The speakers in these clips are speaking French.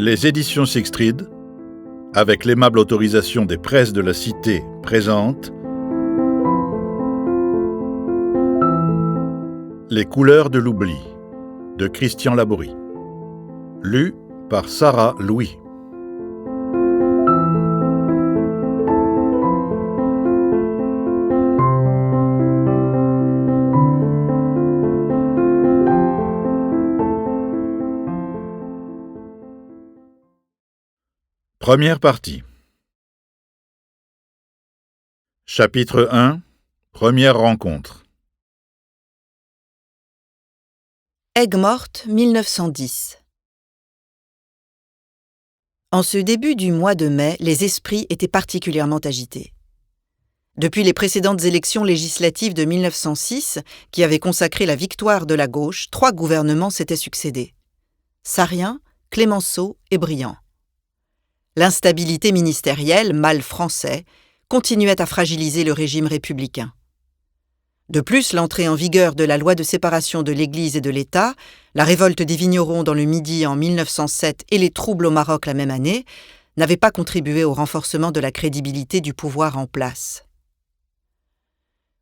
Les éditions Sixtrid, avec l'aimable autorisation des presses de la Cité, présentent Les couleurs de l'oubli, de Christian Labourie. Lu par Sarah Louis. Première partie. Chapitre 1. Première rencontre. Aigues-Mortes, 1910. En ce début du mois de mai, les esprits étaient particulièrement agités. Depuis les précédentes élections législatives de 1906, qui avaient consacré la victoire de la gauche, 3 gouvernements s'étaient succédé. Sarrien, Clemenceau et Briand. L'instabilité ministérielle, mal français, continuait à fragiliser le régime républicain. De plus, l'entrée en vigueur de la loi de séparation de l'Église et de l'État, la révolte des vignerons dans le Midi en 1907 et les troubles au Maroc la même année, n'avaient pas contribué au renforcement de la crédibilité du pouvoir en place.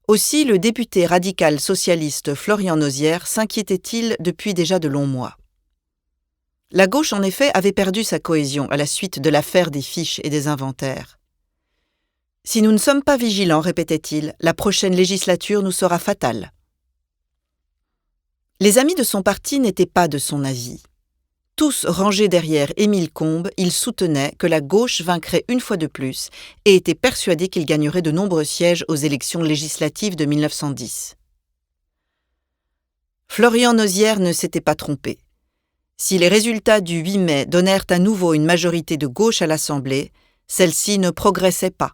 Aussi, le député radical socialiste Florian Nozière s'inquiétait-il depuis déjà de longs mois. La gauche, en effet, avait perdu sa cohésion à la suite de l'affaire des fiches et des inventaires. « Si nous ne sommes pas vigilants, répétait-il, la prochaine législature nous sera fatale. » Les amis de son parti n'étaient pas de son avis. Tous rangés derrière Émile Combes, ils soutenaient que la gauche vaincrait une fois de plus et étaient persuadés qu'il gagnerait de nombreux sièges aux élections législatives de 1910. Florian Nozière ne s'était pas trompé. Si les résultats du 8 mai donnèrent à nouveau une majorité de gauche à l'Assemblée, celle-ci ne progressait pas.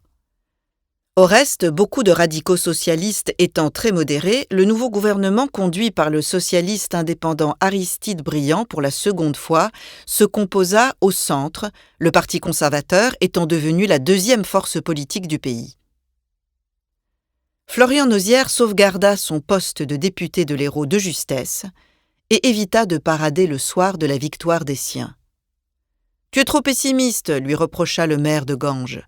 Au reste, beaucoup de radicaux socialistes étant très modérés, le nouveau gouvernement conduit par le socialiste indépendant Aristide Briand pour la seconde fois se composa au centre, le Parti conservateur étant devenu la deuxième force politique du pays. Florian Nozière sauvegarda son poste de député de l'Hérault de justesse et évita de parader le soir de la victoire des siens. « Tu es trop pessimiste, lui reprocha le maire de Ganges.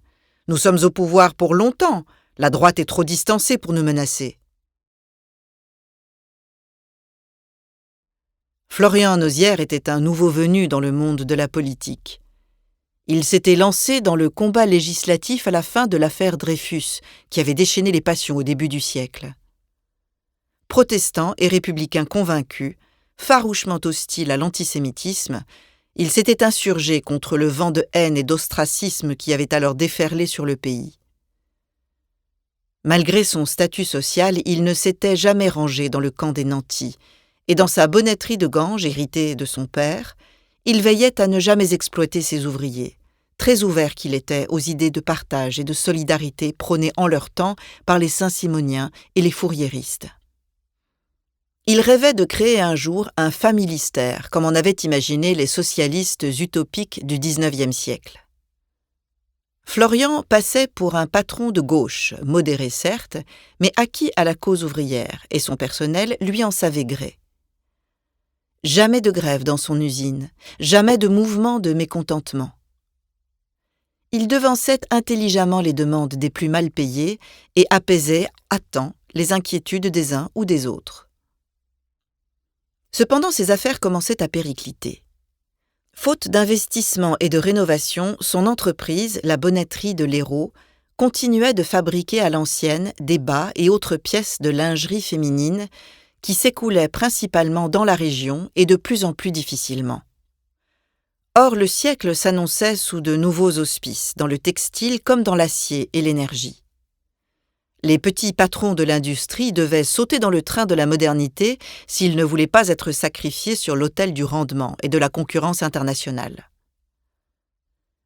Nous sommes au pouvoir pour longtemps, la droite est trop distancée pour nous menacer. » Florian Nozière était un nouveau venu dans le monde de la politique. Il s'était lancé dans le combat législatif à la fin de l'affaire Dreyfus, qui avait déchaîné les passions au début du siècle. Protestant et républicain convaincu, farouchement hostile à l'antisémitisme, il s'était insurgé contre le vent de haine et d'ostracisme qui avait alors déferlé sur le pays. Malgré son statut social, il ne s'était jamais rangé dans le camp des nantis, et dans sa bonnetterie de Ganges, héritée de son père, il veillait à ne jamais exploiter ses ouvriers, très ouvert qu'il était aux idées de partage et de solidarité prônées en leur temps par les saint-simoniens et les fourriéristes. Il rêvait de créer un jour un familistère, comme en avaient imaginé les socialistes utopiques du XIXe siècle. Florian passait pour un patron de gauche, modéré certes, mais acquis à la cause ouvrière, et son personnel lui en savait gré. Jamais de grève dans son usine, jamais de mouvement de mécontentement. Il devançait intelligemment les demandes des plus mal payés et apaisait à temps les inquiétudes des uns ou des autres. Cependant, ses affaires commençaient à péricliter. Faute d'investissement et de rénovation, son entreprise, la bonnetterie de l'Hérault, continuait de fabriquer à l'ancienne des bas et autres pièces de lingerie féminine qui s'écoulaient principalement dans la région et de plus en plus difficilement. Or, le siècle s'annonçait sous de nouveaux auspices, dans le textile comme dans l'acier et l'énergie. Les petits patrons de l'industrie devaient sauter dans le train de la modernité s'ils ne voulaient pas être sacrifiés sur l'autel du rendement et de la concurrence internationale.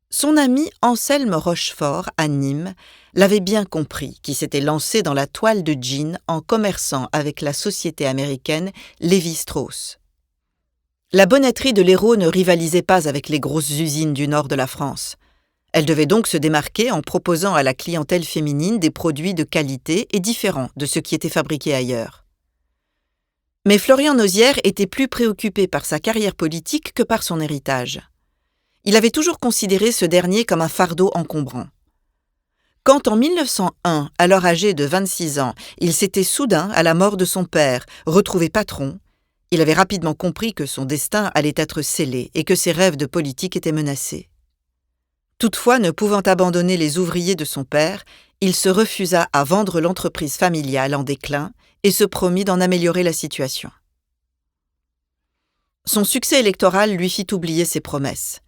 Son ami Anselme Rochefort, à Nîmes, l'avait bien compris, qui s'était lancé dans la toile de jean en commerçant avec la société américaine Lévi-Strauss. La bonnetterie de l'Hérault ne rivalisait pas avec les grosses usines du nord de la France. Elle devait donc se démarquer en proposant à la clientèle féminine des produits de qualité et différents de ceux qui étaient fabriqués ailleurs. Mais Florian Nozière était plus préoccupé par sa carrière politique que par son héritage. Il avait toujours considéré ce dernier comme un fardeau encombrant. Quand en 1901, alors âgé de 26 ans, il s'était soudain, à la mort de son père, retrouvé patron, il avait rapidement compris que son destin allait être scellé et que ses rêves de politique étaient menacés. Toutefois, ne pouvant abandonner les ouvriers de son père, il se refusa à vendre l'entreprise familiale en déclin et se promit d'en améliorer la situation. Son succès électoral lui fit oublier ses promesses.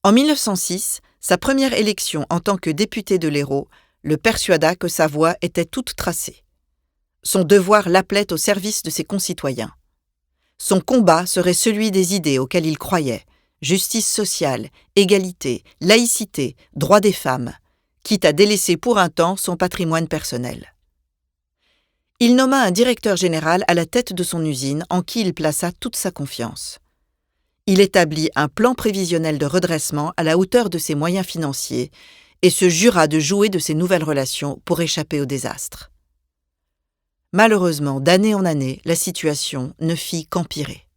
En 1906, sa première élection en tant que député de l'Hérault le persuada que sa voie était toute tracée. Son devoir l'appelait au service de ses concitoyens. Son combat serait celui des idées auxquelles il croyait, justice sociale, égalité, laïcité, droits des femmes, quitte à délaisser pour un temps son patrimoine personnel. Il nomma un directeur général à la tête de son usine en qui il plaça toute sa confiance. Il établit un plan prévisionnel de redressement à la hauteur de ses moyens financiers et se jura de jouer de ses nouvelles relations pour échapper au désastre. Malheureusement, d'année en année, la situation ne fit qu'empirer.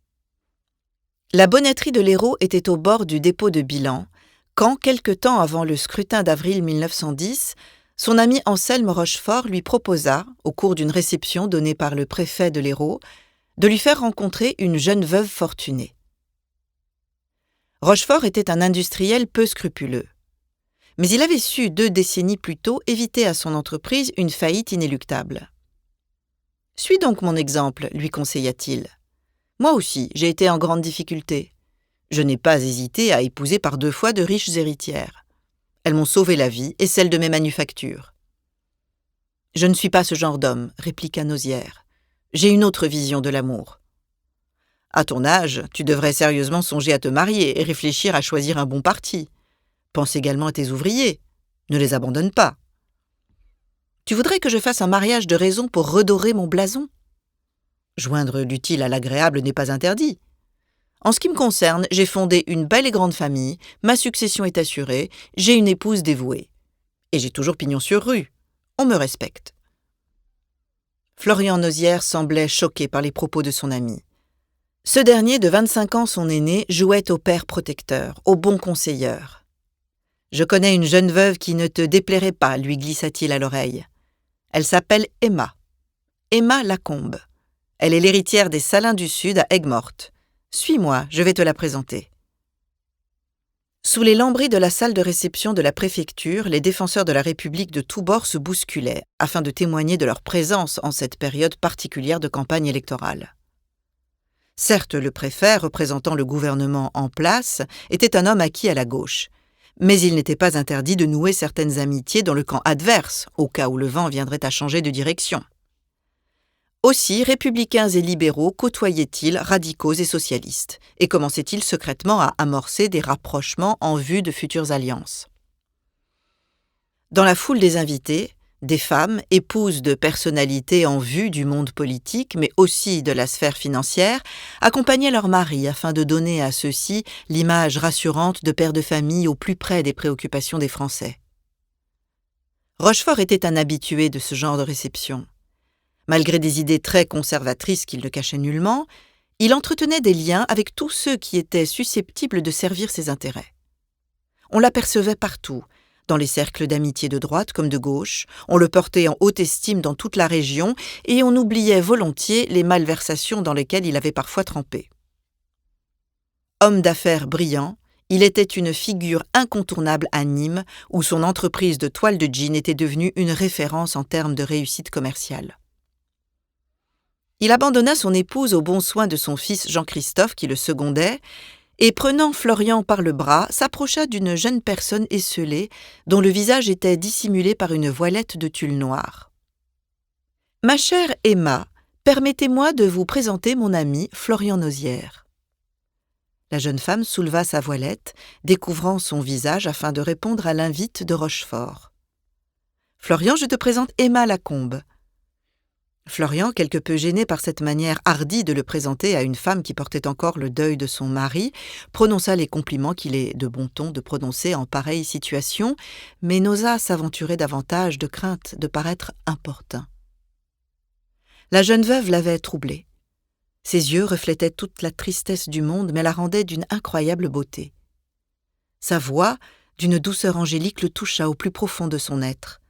La bonnetterie de l'Hérault était au bord du dépôt de bilan quand, quelque temps avant le scrutin d'avril 1910, son ami Anselme Rochefort lui proposa, au cours d'une réception donnée par le préfet de l'Hérault, de lui faire rencontrer une jeune veuve fortunée. Rochefort était un industriel peu scrupuleux. Mais il avait su 2 décennies plus tôt éviter à son entreprise une faillite inéluctable. « Suis donc mon exemple, lui conseilla-t-il. Moi aussi, j'ai été en grande difficulté. Je n'ai pas hésité à épouser par 2 fois de riches héritières. Elles m'ont sauvé la vie et celle de mes manufactures. »« Je ne suis pas ce genre d'homme, répliqua Nozières. J'ai une autre vision de l'amour. À ton âge, tu devrais sérieusement songer à te marier et réfléchir à choisir un bon parti. Pense également à tes ouvriers. Ne les abandonne pas. Tu voudrais que je fasse un mariage de raison pour redorer mon blason ? Joindre l'utile à l'agréable n'est pas interdit. En ce qui me concerne, j'ai fondé une belle et grande famille, ma succession est assurée, j'ai une épouse dévouée. Et j'ai toujours pignon sur rue. On me respecte. Florian Nozières semblait choqué par les propos de son ami. Ce dernier, de 25 ans son aîné, jouait au père protecteur, au bon conseilleur. « Je connais une jeune veuve qui ne te déplairait pas, lui glissa-t-il à l'oreille. Elle s'appelle Emma. Emma Lacombe. Elle est l'héritière des Salins du Sud à Aigues-Mortes. Suis-moi, je vais te la présenter. » Sous les lambris de la salle de réception de la préfecture, les défenseurs de la République de tous bords se bousculaient, afin de témoigner de leur présence en cette période particulière de campagne électorale. Certes, le préfet, représentant le gouvernement en place, était un homme acquis à la gauche, mais il n'était pas interdit de nouer certaines amitiés dans le camp adverse, au cas où le vent viendrait à changer de direction. Aussi, républicains et libéraux côtoyaient-ils radicaux et socialistes, et commençaient-ils secrètement à amorcer des rapprochements en vue de futures alliances. Dans la foule des invités, des femmes, épouses de personnalités en vue du monde politique, mais aussi de la sphère financière, accompagnaient leurs maris afin de donner à ceux-ci l'image rassurante de pères de famille au plus près des préoccupations des Français. Rochefort était un habitué de ce genre de réception. Malgré des idées très conservatrices qu'il ne cachait nullement, il entretenait des liens avec tous ceux qui étaient susceptibles de servir ses intérêts. On l'apercevait partout, dans les cercles d'amitié de droite comme de gauche, on le portait en haute estime dans toute la région et on oubliait volontiers les malversations dans lesquelles il avait parfois trempé. Homme d'affaires brillant, il était une figure incontournable à Nîmes, où son entreprise de toile de jean était devenue une référence en termes de réussite commerciale. Il abandonna son épouse aux bons soins de son fils Jean-Christophe qui le secondait, et prenant Florian par le bras, s'approcha d'une jeune personne esseulée, dont le visage était dissimulé par une voilette de tulle noire. « Ma chère Emma, permettez-moi de vous présenter mon ami Florian Nozières. » La jeune femme souleva sa voilette, découvrant son visage afin de répondre à l'invite de Rochefort. « Florian, je te présente Emma Lacombe. » Florian, quelque peu gêné par cette manière hardie de le présenter à une femme qui portait encore le deuil de son mari, prononça les compliments qu'il est de bon ton de prononcer en pareille situation, mais n'osa s'aventurer davantage de crainte de paraître importun. La jeune veuve l'avait troublé. Ses yeux reflétaient toute la tristesse du monde, mais la rendaient d'une incroyable beauté. Sa voix, d'une douceur angélique, le toucha au plus profond de son être.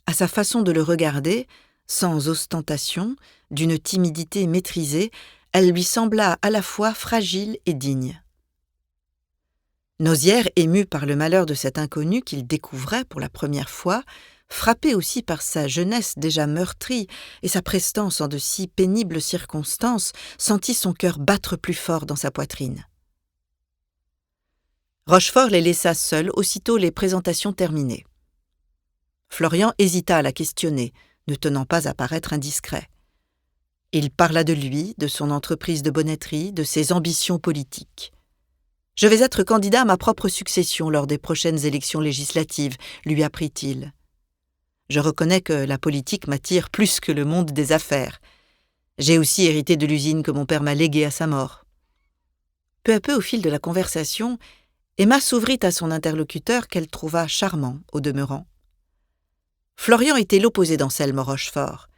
À sa façon de le regarder, sans ostentation, d'une timidité maîtrisée, elle lui sembla à la fois fragile et digne. Nozière, ému par le malheur de cet inconnu qu'il découvrait pour la première fois, frappé aussi par sa jeunesse déjà meurtrie et sa prestance en de si pénibles circonstances, sentit son cœur battre plus fort dans sa poitrine. Rochefort les laissa seuls aussitôt les présentations terminées. Florian hésita à la questionner, ne tenant pas à paraître indiscret. Il parla de lui, de son entreprise de bonnetterie, de ses ambitions politiques. « Je vais être candidat à ma propre succession lors des prochaines élections législatives », lui apprit-il. « Je reconnais que la politique m'attire plus que le monde des affaires. J'ai aussi hérité de l'usine que mon père m'a léguée à sa mort. » Peu à peu, au fil de la conversation, Emma s'ouvrit à son interlocuteur qu'elle trouva charmant au demeurant. Florian était l'opposé d'Anselme Rochefort.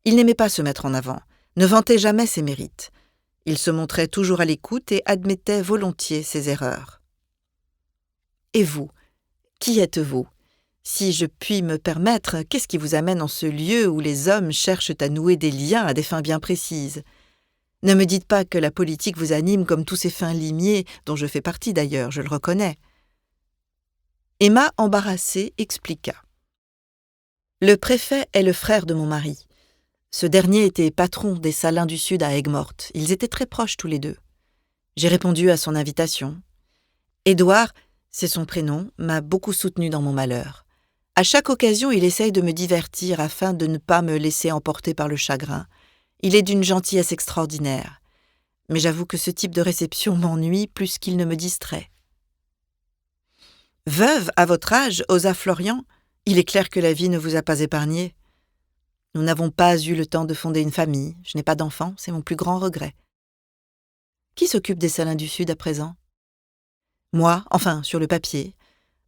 Il n'aimait pas se mettre en avant, ne vantait jamais ses mérites. Il se montrait toujours à l'écoute et admettait volontiers ses erreurs. « Et vous, qui êtes-vous ? Si je puis me permettre, qu'est-ce qui vous amène en ce lieu où les hommes cherchent à nouer des liens à des fins bien précises ? Ne me dites pas que la politique vous anime comme tous ces fins limiers, dont je fais partie d'ailleurs, je le reconnais. » Emma, embarrassée, expliqua. « Le préfet est le frère de mon mari. Ce dernier était patron des Salins du Sud à Aigues-Mortes. Ils étaient très proches tous les deux. J'ai répondu à son invitation. Édouard, c'est son prénom, m'a beaucoup soutenu dans mon malheur. À chaque occasion, il essaye de me divertir afin de ne pas me laisser emporter par le chagrin. Il est d'une gentillesse extraordinaire. Mais j'avoue que ce type de réception m'ennuie plus qu'il ne me distrait. » « Veuve, à votre âge, osa Florian, il est clair que la vie ne vous a pas épargné. Nous n'avons pas eu le temps de fonder une famille. Je n'ai pas d'enfant, c'est mon plus grand regret. Qui s'occupe des Salins du Sud à présent ? Moi, enfin, sur le papier.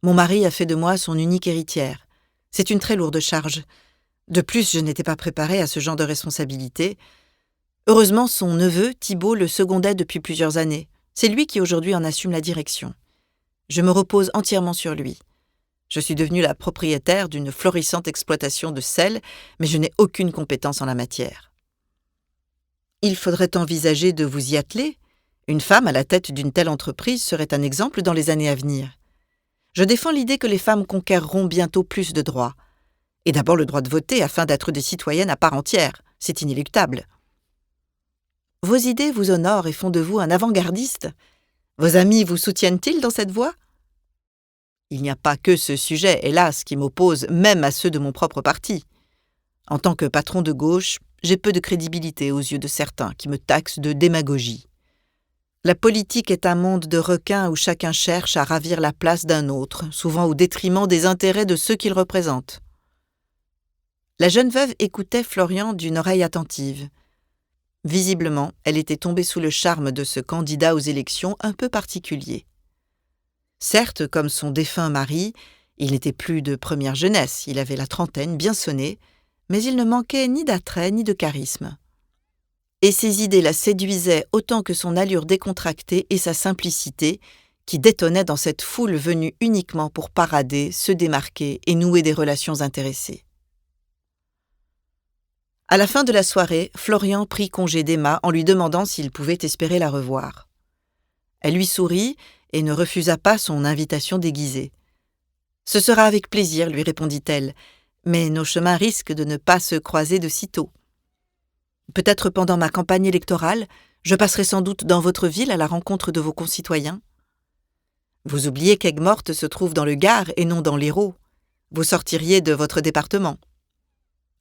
Mon mari a fait de moi son unique héritière. C'est une très lourde charge. De plus, je n'étais pas préparée à ce genre de responsabilité. Heureusement, son neveu, Thibault, le secondait depuis plusieurs années. C'est lui qui aujourd'hui en assume la direction. Je me repose entièrement sur lui. Je suis devenue la propriétaire d'une florissante exploitation de sel, mais je n'ai aucune compétence en la matière. Il faudrait envisager de vous y atteler. Une femme à la tête d'une telle entreprise serait un exemple dans les années à venir. Je défends l'idée que les femmes conquerront bientôt plus de droits. Et d'abord le droit de voter afin d'être des citoyennes à part entière. C'est inéluctable. Vos idées vous honorent et font de vous un avant-gardiste. Vos amis vous soutiennent-ils dans cette voie ? Il n'y a pas que ce sujet, hélas, qui m'oppose même à ceux de mon propre parti. En tant que patron de gauche, j'ai peu de crédibilité aux yeux de certains qui me taxent de démagogie. La politique est un monde de requins où chacun cherche à ravir la place d'un autre, souvent au détriment des intérêts de ceux qu'il représente. La jeune veuve écoutait Florian d'une oreille attentive. Visiblement, elle était tombée sous le charme de ce candidat aux élections un peu particulier. Certes, comme son défunt mari, il n'était plus de première jeunesse, il avait la trentaine bien sonnée, mais il ne manquait ni d'attrait ni de charisme. Et ses idées la séduisaient autant que son allure décontractée et sa simplicité, qui détonnaient dans cette foule venue uniquement pour parader, se démarquer et nouer des relations intéressées. À la fin de la soirée, Florian prit congé d'Emma en lui demandant s'il pouvait espérer la revoir. Elle lui sourit et ne refusa pas son invitation déguisée. « Ce sera avec plaisir, lui répondit-elle, mais nos chemins risquent de ne pas se croiser de sitôt. Peut-être pendant ma campagne électorale, je passerai sans doute dans votre ville à la rencontre de vos concitoyens. Vous oubliez qu'Aigues-Mortes se trouve dans le Gard et non dans l'Hérault. Vous sortiriez de votre département.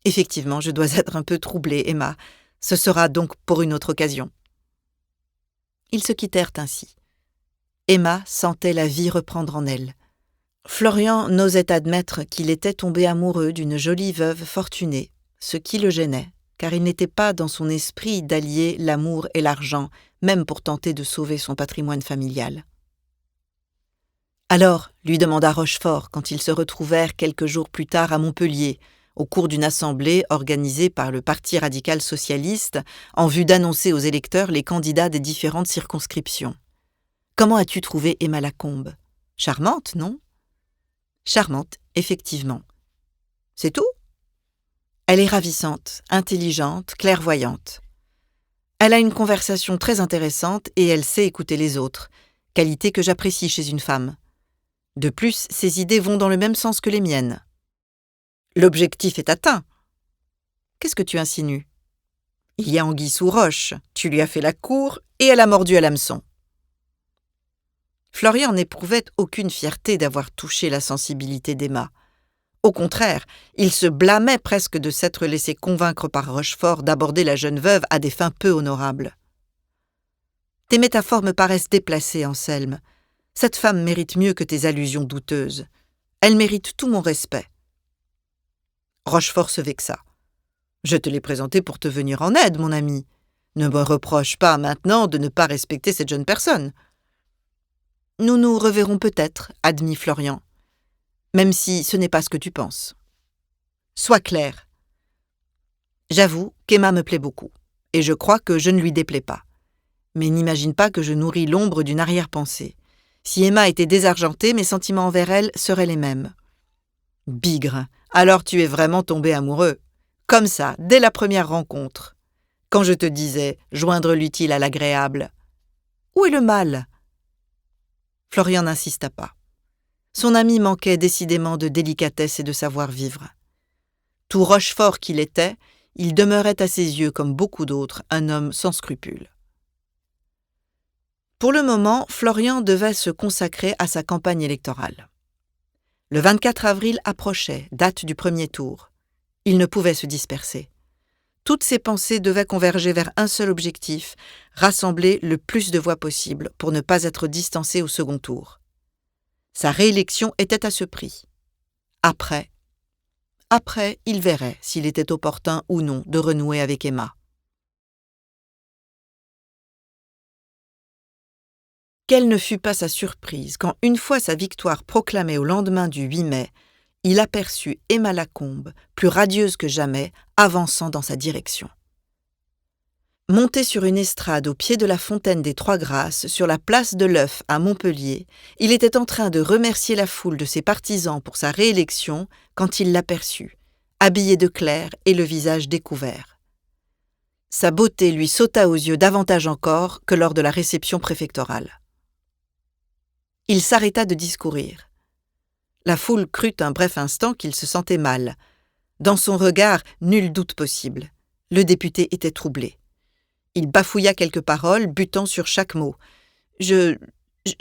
Effectivement, je dois être un peu troublée, Emma. Ce sera donc pour une autre occasion. » Ils se quittèrent ainsi. Emma sentait la vie reprendre en elle. Florian n'osait admettre qu'il était tombé amoureux d'une jolie veuve fortunée, ce qui le gênait, car il n'était pas dans son esprit d'allier l'amour et l'argent, même pour tenter de sauver son patrimoine familial. « Alors, lui demanda Rochefort quand ils se retrouvèrent quelques jours plus tard à Montpellier, au cours d'une assemblée organisée par le Parti radical socialiste en vue d'annoncer aux électeurs les candidats des différentes circonscriptions. « Comment as-tu trouvé Emma Lacombe ? Charmante, non ? Charmante, effectivement. C'est tout ? Elle est ravissante, intelligente, clairvoyante. Elle a une conversation très intéressante et elle sait écouter les autres, qualité que j'apprécie chez une femme. De plus, ses idées vont dans le même sens que les miennes. L'objectif est atteint. Qu'est-ce que tu insinues ? Il y a anguille sous roche, tu lui as fait la cour et elle a mordu à l'hameçon. Florian n'éprouvait aucune fierté d'avoir touché la sensibilité d'Emma. Au contraire, il se blâmait presque de s'être laissé convaincre par Rochefort d'aborder la jeune veuve à des fins peu honorables. Tes métaphores me paraissent déplacées, Anselme. Cette femme mérite mieux que tes allusions douteuses. Elle mérite tout mon respect. Rochefort se vexa. Je te l'ai présentée pour te venir en aide, mon ami. Ne me reproche pas maintenant de ne pas respecter cette jeune personne. Nous nous reverrons peut-être, admit Florian, même si ce n'est pas ce que tu penses. Sois clair. J'avoue qu'Emma me plaît beaucoup, et je crois que je ne lui déplais pas. Mais n'imagine pas que je nourris l'ombre d'une arrière-pensée. Si Emma était désargentée, mes sentiments envers elle seraient les mêmes. Bigre, alors tu es vraiment tombé amoureux. Comme ça, dès la première rencontre. Quand je te disais joindre l'utile à l'agréable. Où est le mal ? Florian n'insista pas. Son ami manquait décidément de délicatesse et de savoir-vivre. Tout Rochefort qu'il était, il demeurait à ses yeux, comme beaucoup d'autres, un homme sans scrupules. Pour le moment, Florian devait se consacrer à sa campagne électorale. Le 24 avril approchait, date du premier tour. Il ne pouvait se disperser. Toutes ses pensées devaient converger vers un seul objectif, rassembler le plus de voix possible pour ne pas être distancé au second tour. Sa réélection était à ce prix. Après, il verrait s'il était opportun ou non de renouer avec Emma. Quelle ne fut pas sa surprise quand, une fois sa victoire proclamée au lendemain du 8 mai, il aperçut Emma Lacombe, plus radieuse que jamais, avançant dans sa direction. Monté sur une estrade au pied de la fontaine des Trois-Grâces, sur la place de l'Œuf à Montpellier, il était en train de remercier la foule de ses partisans pour sa réélection quand il l'aperçut, habillé de clair et le visage découvert. Sa beauté lui sauta aux yeux davantage encore que lors de la réception préfectorale. Il s'arrêta de discourir. La foule crut un bref instant qu'il se sentait mal. Dans son regard, nul doute possible. Le député était troublé. Il bafouilla quelques paroles, butant sur chaque mot. Je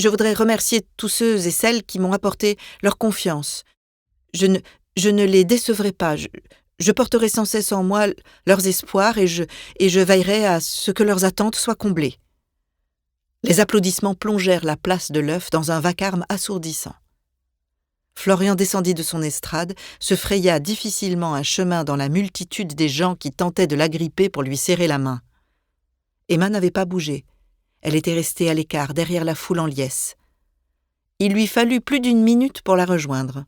voudrais remercier tous ceux et celles qui m'ont apporté leur confiance. Je ne les décevrai pas. Je porterai sans cesse en moi leurs espoirs et je veillerai à ce que leurs attentes soient comblées. Les applaudissements plongèrent la place de l'Œuf dans un vacarme assourdissant. Florian descendit de son estrade, se fraya difficilement un chemin dans la multitude des gens qui tentaient de l'agripper pour lui serrer la main. Emma n'avait pas bougé. Elle était restée à l'écart, derrière la foule en liesse. Il lui fallut plus d'une minute pour la rejoindre.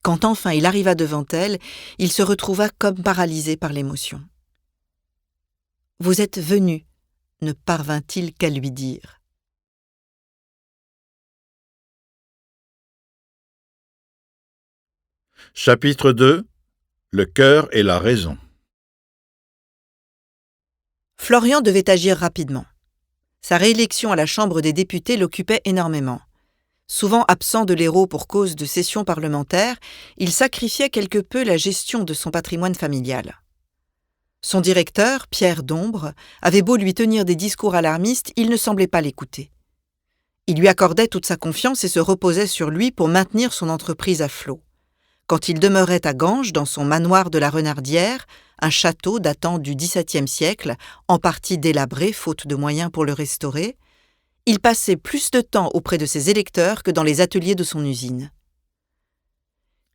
Quand enfin il arriva devant elle, il se retrouva comme paralysé par l'émotion. « Vous êtes venu », ne parvint-il qu'à lui dire. Chapitre 2. Le cœur et la raison. Florian devait agir rapidement. Sa réélection à la Chambre des députés l'occupait énormément. Souvent absent de l'Hérault pour cause de sessions parlementaires, il sacrifiait quelque peu la gestion de son patrimoine familial. Son directeur, Pierre Dombre, avait beau lui tenir des discours alarmistes, il ne semblait pas l'écouter. Il lui accordait toute sa confiance et se reposait sur lui pour maintenir son entreprise à flot. Quand il demeurait à Ganges, dans son manoir de la Renardière, un château datant du XVIIe siècle, en partie délabré faute de moyens pour le restaurer, il passait plus de temps auprès de ses électeurs que dans les ateliers de son usine.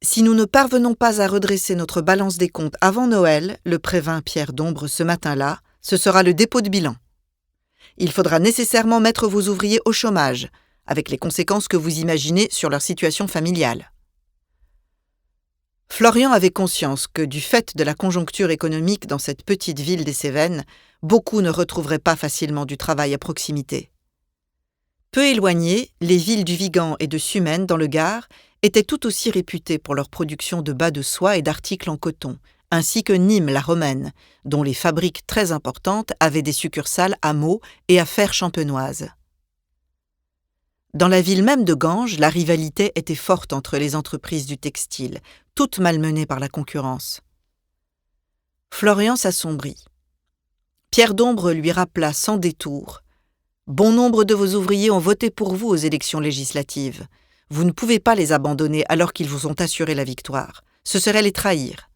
Si nous ne parvenons pas à redresser notre balance des comptes avant Noël, le prévint Pierre Dombre ce matin-là, ce sera le dépôt de bilan. Il faudra nécessairement mettre vos ouvriers au chômage, avec les conséquences que vous imaginez sur leur situation familiale. Florian avait conscience que, du fait de la conjoncture économique dans cette petite ville des Cévennes, beaucoup ne retrouveraient pas facilement du travail à proximité. Peu éloignées, les villes du Vigan et de Sumène, dans le Gard, étaient tout aussi réputées pour leur production de bas de soie et d'articles en coton, ainsi que Nîmes la romaine, dont les fabriques très importantes avaient des succursales à Meaux et à Fères-Champenoise. Dans la ville même de Ganges, la rivalité était forte entre les entreprises du textile, toutes malmenées par la concurrence. Florian s'assombrit. Pierre d'Ombre lui rappela sans détour « Bon nombre de vos ouvriers ont voté pour vous aux élections législatives. Vous ne pouvez pas les abandonner alors qu'ils vous ont assuré la victoire. Ce serait les trahir. »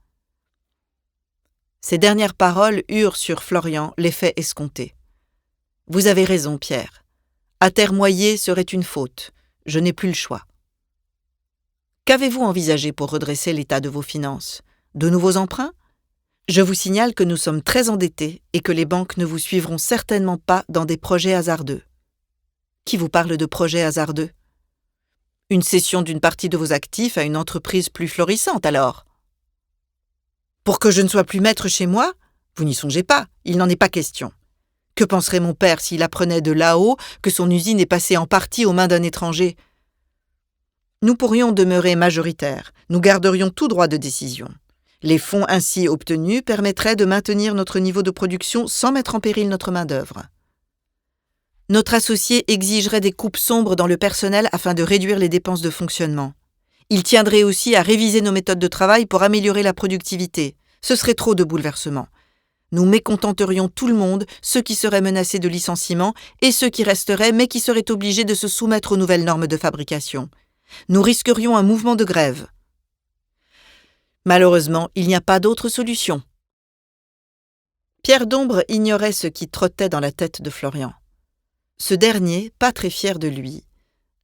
Ces dernières paroles eurent sur Florian l'effet escompté. « Vous avez raison, Pierre. Atermoyer serait une faute. Je n'ai plus le choix. » Qu'avez-vous envisagé pour redresser l'état de vos finances? De nouveaux emprunts? Je vous signale que nous sommes très endettés et que les banques ne vous suivront certainement pas dans des projets hasardeux. Qui vous parle de projets hasardeux? Une cession d'une partie de vos actifs à une entreprise plus florissante, alors? Pour que je ne sois plus maître chez moi? Vous n'y songez pas, il n'en est pas question. Que penserait mon père s'il apprenait de là-haut que son usine est passée en partie aux mains d'un étranger? Nous pourrions demeurer majoritaires, nous garderions tout droit de décision. Les fonds ainsi obtenus permettraient de maintenir notre niveau de production sans mettre en péril notre main-d'œuvre. Notre associé exigerait des coupes sombres dans le personnel afin de réduire les dépenses de fonctionnement. Il tiendrait aussi à réviser nos méthodes de travail pour améliorer la productivité. Ce serait trop de bouleversements. Nous mécontenterions tout le monde, ceux qui seraient menacés de licenciement et ceux qui resteraient mais qui seraient obligés de se soumettre aux nouvelles normes de fabrication. Nous risquerions un mouvement de grève. Malheureusement, il n'y a pas d'autre solution. Pierre d'Ombre ignorait ce qui trottait dans la tête de Florian. Ce dernier, pas très fier de lui,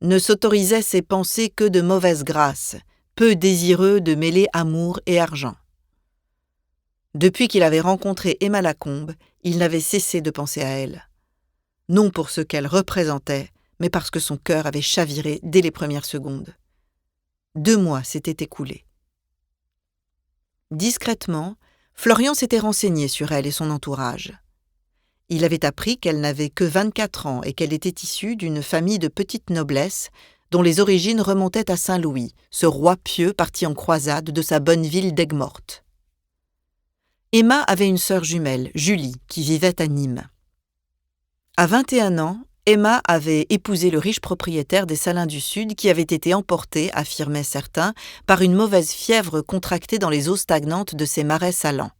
ne s'autorisait ses pensées que de mauvaise grâce, peu désireux de mêler amour et argent. Depuis qu'il avait rencontré Emma Lacombe, il n'avait cessé de penser à elle. Non pour ce qu'elle représentait, mais parce que son cœur avait chaviré dès les premières secondes. 2 mois s'étaient écoulés. Discrètement, Florian s'était renseigné sur elle et son entourage. Il avait appris qu'elle n'avait que 24 ans et qu'elle était issue d'une famille de petite noblesse dont les origines remontaient à Saint-Louis, ce roi pieux parti en croisade de sa bonne ville d'Aigues-Mortes. Emma avait une sœur jumelle, Julie, qui vivait à Nîmes. À 21 ans, Emma avait épousé le riche propriétaire des Salins du Sud qui avait été emporté, affirmaient certains, par une mauvaise fièvre contractée dans les eaux stagnantes de ces marais salants.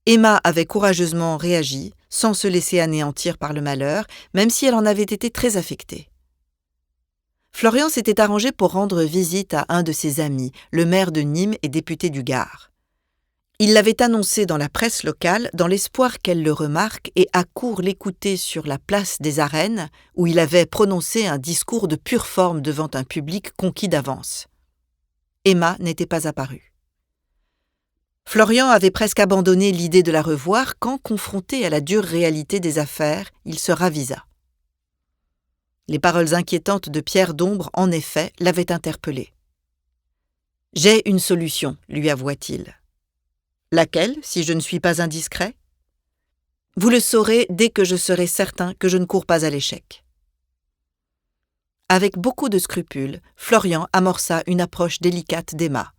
Emma avait courageusement réagi, sans se laisser anéantir par le malheur, même si elle en avait été très affectée. Florian s'était arrangé pour rendre visite à un de ses amis, le maire de Nîmes et député du Gard. Il l'avait annoncé dans la presse locale dans l'espoir qu'elle le remarque et accourt l'écouter sur la place des Arènes où il avait prononcé un discours de pure forme devant un public conquis d'avance. Emma n'était pas apparue. Florian avait presque abandonné l'idée de la revoir quand, confronté à la dure réalité des affaires, il se ravisa. Les paroles inquiétantes de Pierre d'Ombre, en effet, l'avaient interpellé. « J'ai une solution, lui avoua-t-il. » Laquelle, si je ne suis pas indiscret? Vous le saurez dès que je serai certain que je ne cours pas à l'échec. Avec beaucoup de scrupules, Florian amorça une approche délicate d'Emma.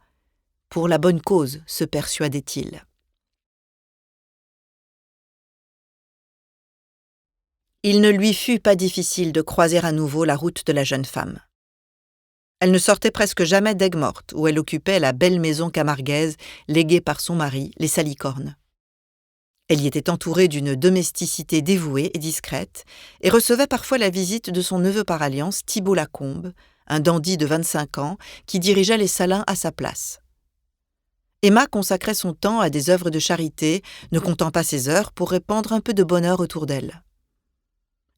Pour la bonne cause, se persuadait-il. Il ne lui fut pas difficile de croiser à nouveau la route de la jeune femme. Elle ne sortait presque jamais d'Aigues-Mortes, où elle occupait la belle maison camarguaise léguée par son mari, les Salicornes. Elle y était entourée d'une domesticité dévouée et discrète, et recevait parfois la visite de son neveu par alliance, Thibault Lacombe, un dandy de 25 ans, qui dirigeait les Salins à sa place. Emma consacrait son temps à des œuvres de charité, ne comptant pas ses heures pour répandre un peu de bonheur autour d'elle.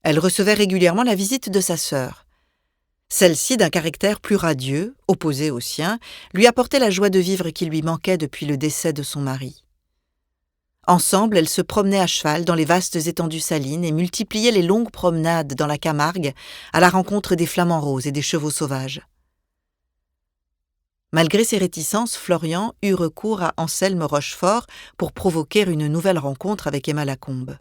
Elle recevait régulièrement la visite de sa sœur. Celle-ci, d'un caractère plus radieux, opposé au sien, lui apportait la joie de vivre qui lui manquait depuis le décès de son mari. Ensemble, elles se promenaient à cheval dans les vastes étendues salines et multipliaient les longues promenades dans la Camargue à la rencontre des flamants roses et des chevaux sauvages. Malgré ses réticences, Florian eut recours à Anselme Rochefort pour provoquer une nouvelle rencontre avec Emma Lacombe.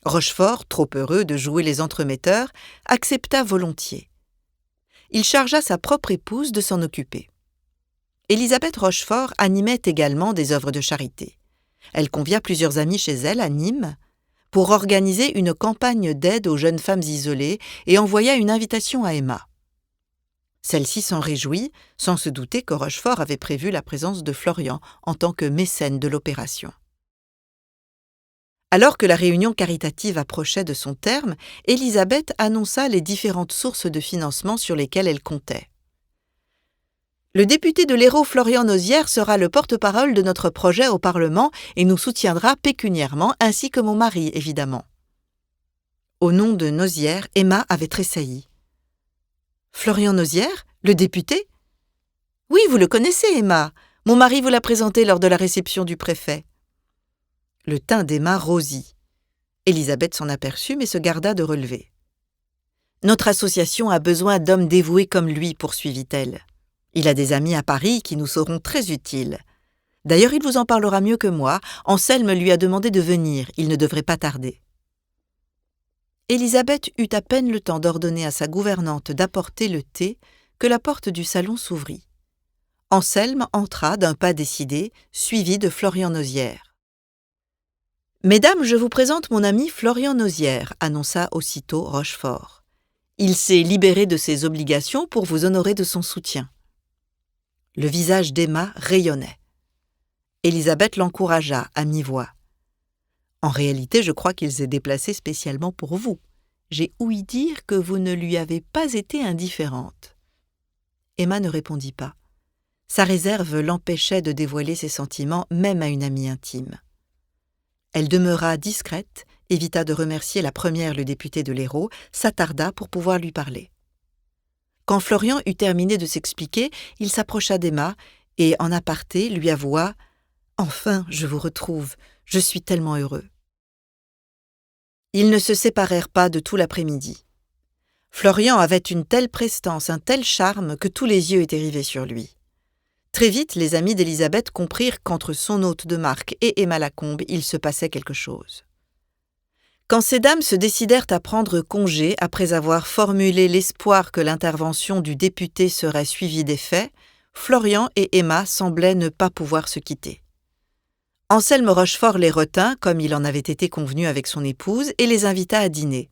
Rochefort, trop heureux de jouer les entremetteurs, accepta volontiers. Il chargea sa propre épouse de s'en occuper. Élisabeth Rochefort animait également des œuvres de charité. Elle convia plusieurs amis chez elle, à Nîmes, pour organiser une campagne d'aide aux jeunes femmes isolées et envoya une invitation à Emma. Celle-ci s'en réjouit, sans se douter que Rochefort avait prévu la présence de Florian en tant que mécène de l'opération. Alors que la réunion caritative approchait de son terme, Élisabeth annonça les différentes sources de financement sur lesquelles elle comptait. Le député de l'Hérault Florian Nozières sera le porte-parole de notre projet au Parlement et nous soutiendra pécuniairement, ainsi que mon mari, évidemment. Au nom de Nozières, Emma avait tressailli. « Florian Nozières, le député ? Oui, vous le connaissez, Emma. Mon mari vous l'a présenté lors de la réception du préfet. » Le teint d'Emma rosit. Élisabeth s'en aperçut, mais se garda de relever. « Notre association a besoin d'hommes dévoués comme lui, poursuivit-elle. Il a des amis à Paris qui nous seront très utiles. D'ailleurs, il vous en parlera mieux que moi. Anselme lui a demandé de venir. Il ne devrait pas tarder. » Élisabeth eut à peine le temps d'ordonner à sa gouvernante d'apporter le thé que la porte du salon s'ouvrit. Anselme entra d'un pas décidé, suivi de Florian Nozières. « Mesdames, je vous présente mon ami Florian Nozières, » annonça aussitôt Rochefort. « Il s'est libéré de ses obligations pour vous honorer de son soutien. » Le visage d'Emma rayonnait. Élisabeth l'encouragea à mi-voix. « En réalité, je crois qu'il s'est déplacé spécialement pour vous. J'ai ouï dire que vous ne lui avez pas été indifférente. » Emma ne répondit pas. Sa réserve l'empêchait de dévoiler ses sentiments même à une amie intime. Elle demeura discrète, évita de remercier la première le député de l'Hérault, s'attarda pour pouvoir lui parler. Quand Florian eut terminé de s'expliquer, il s'approcha d'Emma et, en aparté, lui avoua « Enfin, je vous retrouve, je suis tellement heureux. » Ils ne se séparèrent pas de tout l'après-midi. Florian avait une telle prestance, un tel charme que tous les yeux étaient rivés sur lui. Très vite, les amis d'Élisabeth comprirent qu'entre son hôte de marque et Emma Lacombe, il se passait quelque chose. Quand ces dames se décidèrent à prendre congé après avoir formulé l'espoir que l'intervention du député serait suivie d'effet, Florian et Emma semblaient ne pas pouvoir se quitter. Anselme Rochefort les retint, comme il en avait été convenu avec son épouse, et les invita à dîner.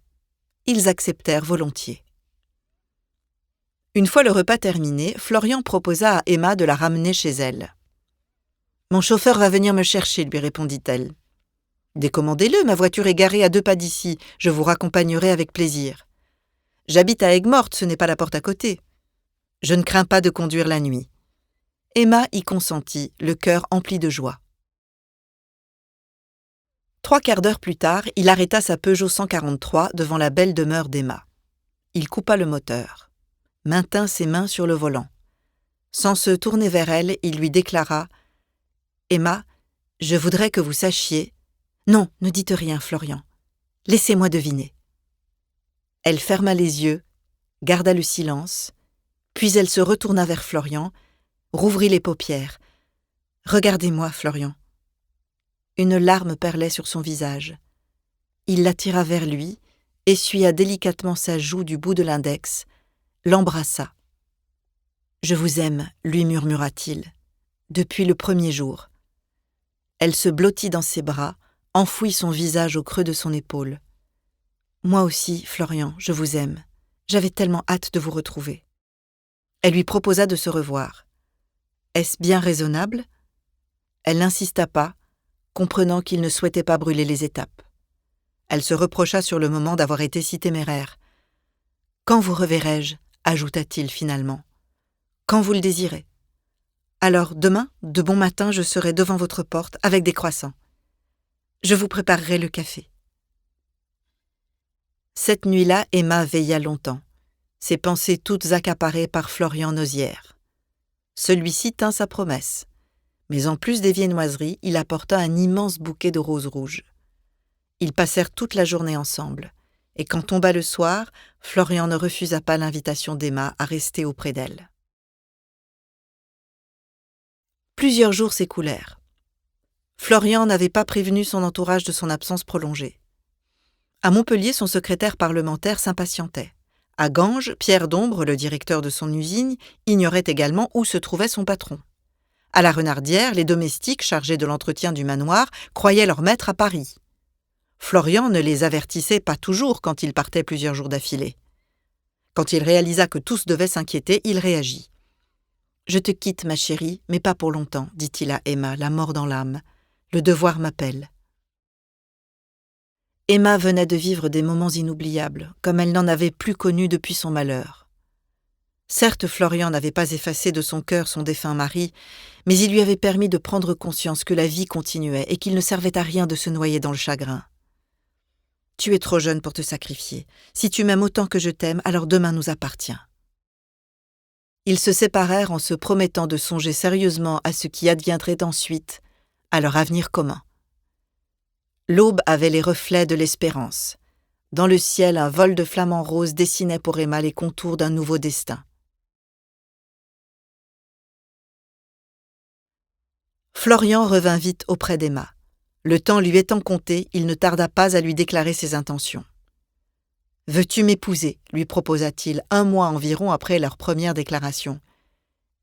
Ils acceptèrent volontiers. Une fois le repas terminé, Florian proposa à Emma de la ramener chez elle. « Mon chauffeur va venir me chercher, lui répondit-elle. « Décommandez-le, ma voiture est garée à 2 pas d'ici, je vous raccompagnerai avec plaisir. J'habite à Aigues-Mortes, ce n'est pas la porte à côté. Je ne crains pas de conduire la nuit. » Emma y consentit, le cœur empli de joie. 3 quarts d'heure plus tard, il arrêta sa Peugeot 143 devant la belle demeure d'Emma. Il coupa le moteur, maintint ses mains sur le volant. Sans se tourner vers elle, il lui déclara « Emma, je voudrais que vous sachiez… » « Non, ne dites rien, Florian. Laissez-moi deviner. » Elle ferma les yeux, garda le silence, puis elle se retourna vers Florian, rouvrit les paupières. « Regardez-moi, Florian. » Une larme perlait sur son visage. Il l'attira vers lui, essuya délicatement sa joue du bout de l'index, l'embrassa. « Je vous aime, lui murmura-t-il, depuis le premier jour. » Elle se blottit dans ses bras, enfouit son visage au creux de son épaule. « Moi aussi, Florian, je vous aime. J'avais tellement hâte de vous retrouver. » Elle lui proposa de se revoir. Est-ce bien raisonnable ? Elle n'insista pas, comprenant qu'il ne souhaitait pas brûler les étapes. Elle se reprocha sur le moment d'avoir été si téméraire. « Quand vous reverrai-je ? » ajouta-t-il finalement. « Quand vous le désirez. Alors demain, de bon matin, je serai devant votre porte avec des croissants. Je vous préparerai le café. » Cette nuit-là, Emma veilla longtemps, ses pensées toutes accaparées par Florian Nozières. Celui-ci tint sa promesse, mais en plus des viennoiseries, il apporta un immense bouquet de roses rouges. Ils passèrent toute la journée ensemble, et quand tomba le soir, Florian ne refusa pas l'invitation d'Emma à rester auprès d'elle. Plusieurs jours s'écoulèrent. Florian n'avait pas prévenu son entourage de son absence prolongée. À Montpellier, son secrétaire parlementaire s'impatientait. À Ganges, Pierre Dombre, le directeur de son usine, ignorait également où se trouvait son patron. À la Renardière, les domestiques chargés de l'entretien du manoir croyaient leur maître à Paris. Florian ne les avertissait pas toujours quand il partait plusieurs jours d'affilée. Quand il réalisa que tous devaient s'inquiéter, il réagit. « Je te quitte, ma chérie, mais pas pour longtemps, dit-il à Emma, la mort dans l'âme. Le devoir m'appelle. » Emma venait de vivre des moments inoubliables, comme elle n'en avait plus connu depuis son malheur. Certes, Florian n'avait pas effacé de son cœur son défunt mari, mais il lui avait permis de prendre conscience que la vie continuait et qu'il ne servait à rien de se noyer dans le chagrin. « Tu es trop jeune pour te sacrifier. Si tu m'aimes autant que je t'aime, alors demain nous appartient. » Ils se séparèrent en se promettant de songer sérieusement à ce qui adviendrait ensuite, à leur avenir commun. L'aube avait les reflets de l'espérance. Dans le ciel, un vol de flamants roses dessinait pour Emma les contours d'un nouveau destin. Florian revint vite auprès d'Emma. Le temps lui étant compté, il ne tarda pas à lui déclarer ses intentions. « Veux-tu m'épouser » lui proposa-t-il 1 mois environ après leur première déclaration.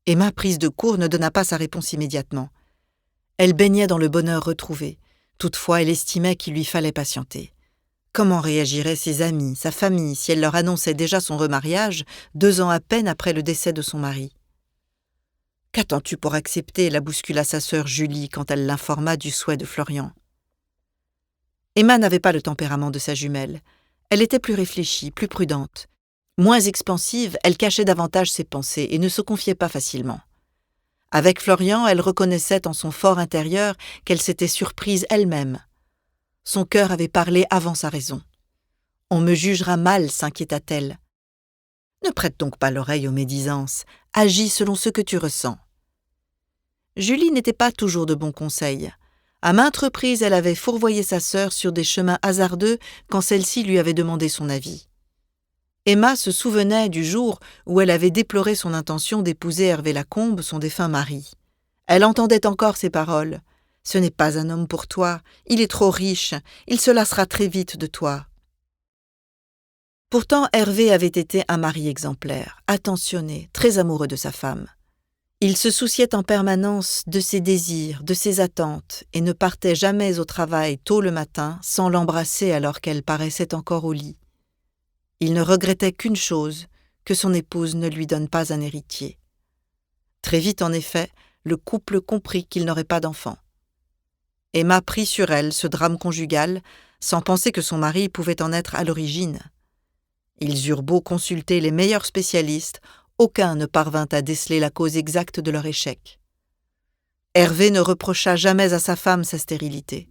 Emma, prise de court, ne donna pas sa réponse immédiatement. Elle baignait dans le bonheur retrouvé. Toutefois, elle estimait qu'il lui fallait patienter. Comment réagiraient ses amis, sa famille, si elle leur annonçait déjà son remariage, 2 ans à peine après le décès de son mari? « Qu'attends-tu pour accepter » la bouscula sa sœur Julie quand elle l'informa du souhait de Florian. Emma n'avait pas le tempérament de sa jumelle. Elle était plus réfléchie, plus prudente. Moins expansive, elle cachait davantage ses pensées et ne se confiait pas facilement. Avec Florian, elle reconnaissait en son fort intérieur qu'elle s'était surprise elle-même. Son cœur avait parlé avant sa raison. « On me jugera mal » s'inquiéta-t-elle. « Ne prête donc pas l'oreille aux médisances. Agis selon ce que tu ressens. » Julie n'était pas toujours de bons conseils. À maintes reprises, elle avait fourvoyé sa sœur sur des chemins hasardeux quand celle-ci lui avait demandé son avis. Emma se souvenait du jour où elle avait déploré son intention d'épouser Hervé Lacombe, son défunt mari. Elle entendait encore ces paroles. « Ce n'est pas un homme pour toi, il est trop riche, il se lassera très vite de toi. » Pourtant, Hervé avait été un mari exemplaire, attentionné, très amoureux de sa femme. Il se souciait en permanence de ses désirs, de ses attentes, et ne partait jamais au travail tôt le matin sans l'embrasser alors qu'elle paraissait encore au lit. Il ne regrettait qu'une chose, que son épouse ne lui donne pas un héritier. Très vite, en effet, le couple comprit qu'il n'aurait pas d'enfant. Emma prit sur elle ce drame conjugal, sans penser que son mari pouvait en être à l'origine. Ils eurent beau consulter les meilleurs spécialistes, aucun ne parvint à déceler la cause exacte de leur échec. Hervé ne reprocha jamais à sa femme sa stérilité.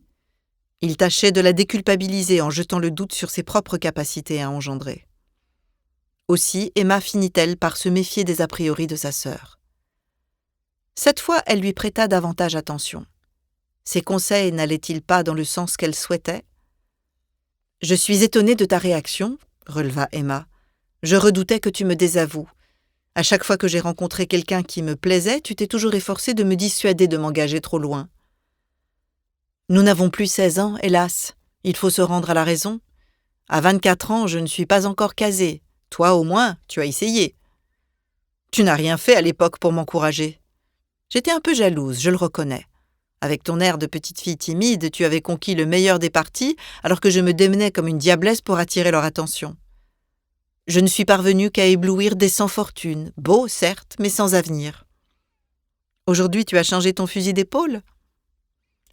Il tâchait de la déculpabiliser en jetant le doute sur ses propres capacités à engendrer. Aussi, Emma finit-elle par se méfier des a priori de sa sœur. Cette fois, elle lui prêta davantage attention. Ses conseils n'allaient-ils pas dans le sens qu'elle souhaitait ? « Je suis étonnée de ta réaction, » releva Emma. « Je redoutais que tu me désavoues. À chaque fois que j'ai rencontré quelqu'un qui me plaisait, tu t'es toujours efforcé de me dissuader de m'engager trop loin. Nous n'avons plus 16 ans, hélas. Il faut se rendre à la raison. À 24 ans, je ne suis pas encore casée. Toi, au moins, tu as essayé. Tu n'as rien fait à l'époque pour m'encourager. J'étais un peu jalouse, je le reconnais. Avec ton air de petite fille timide, tu avais conquis le meilleur des partis, alors que je me démenais comme une diablesse pour attirer leur attention. Je ne suis parvenue qu'à éblouir des sans fortune, beaux certes, mais sans avenir. Aujourd'hui, tu as changé ton fusil d'épaule ?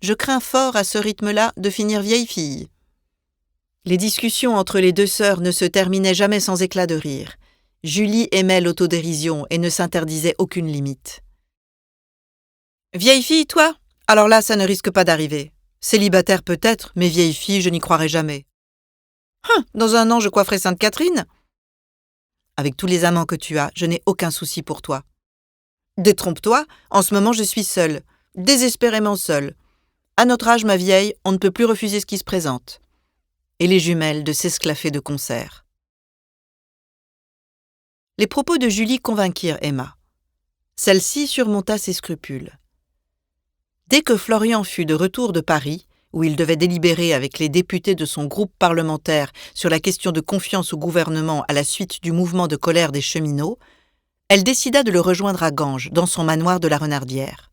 Je crains fort, à ce rythme-là, de finir vieille fille. » Les discussions entre les 2 sœurs ne se terminaient jamais sans éclat de rire. Julie aimait l'autodérision et ne s'interdisait aucune limite. « Vieille fille, toi ? Alors là, ça ne risque pas d'arriver. Célibataire peut-être, mais vieille fille, je n'y croirai jamais. Dans 1 an, je coifferai Sainte-Catherine. Avec tous les amants que tu as, je n'ai aucun souci pour toi. Détrompe-toi, en ce moment je suis seule, désespérément seule. À notre âge, ma vieille, on ne peut plus refuser ce qui se présente. » Et les jumelles de s'esclaffer de concert. Les propos de Julie convainquirent Emma. Celle-ci surmonta ses scrupules. Dès que Florian fut de retour de Paris, où il devait délibérer avec les députés de son groupe parlementaire sur la question de confiance au gouvernement à la suite du mouvement de colère des cheminots, elle décida de le rejoindre à Ganges, dans son manoir de la Renardière.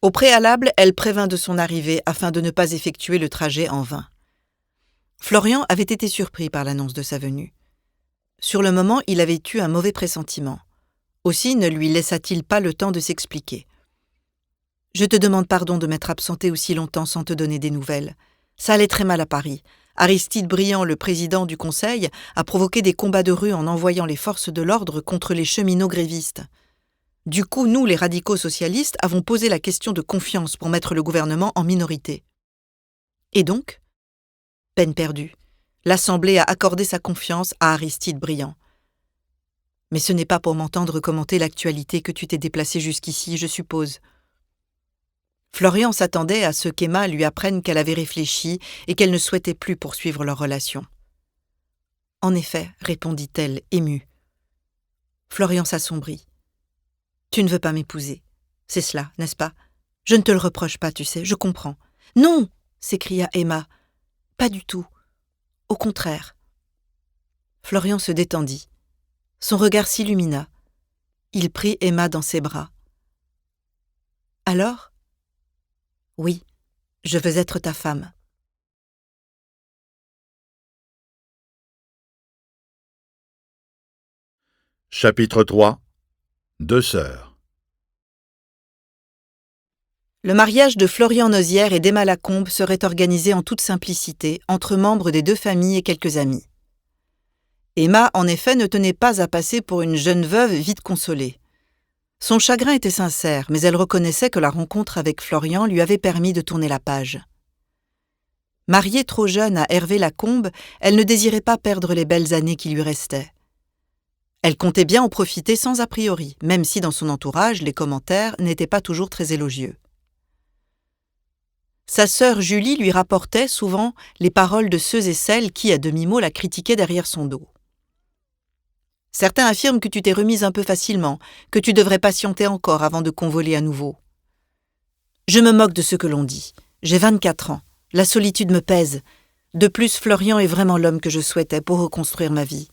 Au préalable, elle prévint de son arrivée afin de ne pas effectuer le trajet en vain. Florian avait été surpris par l'annonce de sa venue. Sur le moment, il avait eu un mauvais pressentiment. Aussi ne lui laissa-t-il pas le temps de s'expliquer. « Je te demande pardon de m'être absenté aussi longtemps sans te donner des nouvelles. Ça allait très mal à Paris. Aristide Briand, le président du Conseil, a provoqué des combats de rue en envoyant les forces de l'ordre contre les cheminots grévistes. Du coup, nous, les radicaux socialistes, avons posé la question de confiance pour mettre le gouvernement en minorité. Et donc ? Peine perdue. L'Assemblée a accordé sa confiance à Aristide Briand. Mais ce n'est pas pour m'entendre commenter l'actualité que tu t'es déplacé jusqu'ici, je suppose. » Florian s'attendait à ce qu'Emma lui apprenne qu'elle avait réfléchi et qu'elle ne souhaitait plus poursuivre leur relation. « En effet, répondit-elle, émue. Florian s'assombrit. « Tu ne veux pas m'épouser. C'est cela, n'est-ce pas ? Je ne te le reproche pas, tu sais, je comprends. »« Non !» s'écria Emma. « Pas du tout. Au contraire. » Florian se détendit. Son regard s'illumina. Il prit Emma dans ses bras. « Alors ? Oui, je veux être ta femme. » Chapitre 3. 2 sœurs. Le mariage de Florian Nozière et d'Emma Lacombe serait organisé en toute simplicité entre membres des deux familles et quelques amis. Emma, en effet, ne tenait pas à passer pour une jeune veuve vite consolée. Son chagrin était sincère, mais elle reconnaissait que la rencontre avec Florian lui avait permis de tourner la page. Mariée trop jeune à Hervé Lacombe, elle ne désirait pas perdre les belles années qui lui restaient. Elle comptait bien en profiter sans a priori, même si dans son entourage, les commentaires n'étaient pas toujours très élogieux. Sa sœur Julie lui rapportait souvent les paroles de ceux et celles qui, à demi-mot, la critiquaient derrière son dos. Certains affirment que tu t'es remise un peu facilement, que tu devrais patienter encore avant de convoler à nouveau. Je me moque de ce que l'on dit. J'ai 24 ans. La solitude me pèse. De plus, Florian est vraiment l'homme que je souhaitais pour reconstruire ma vie.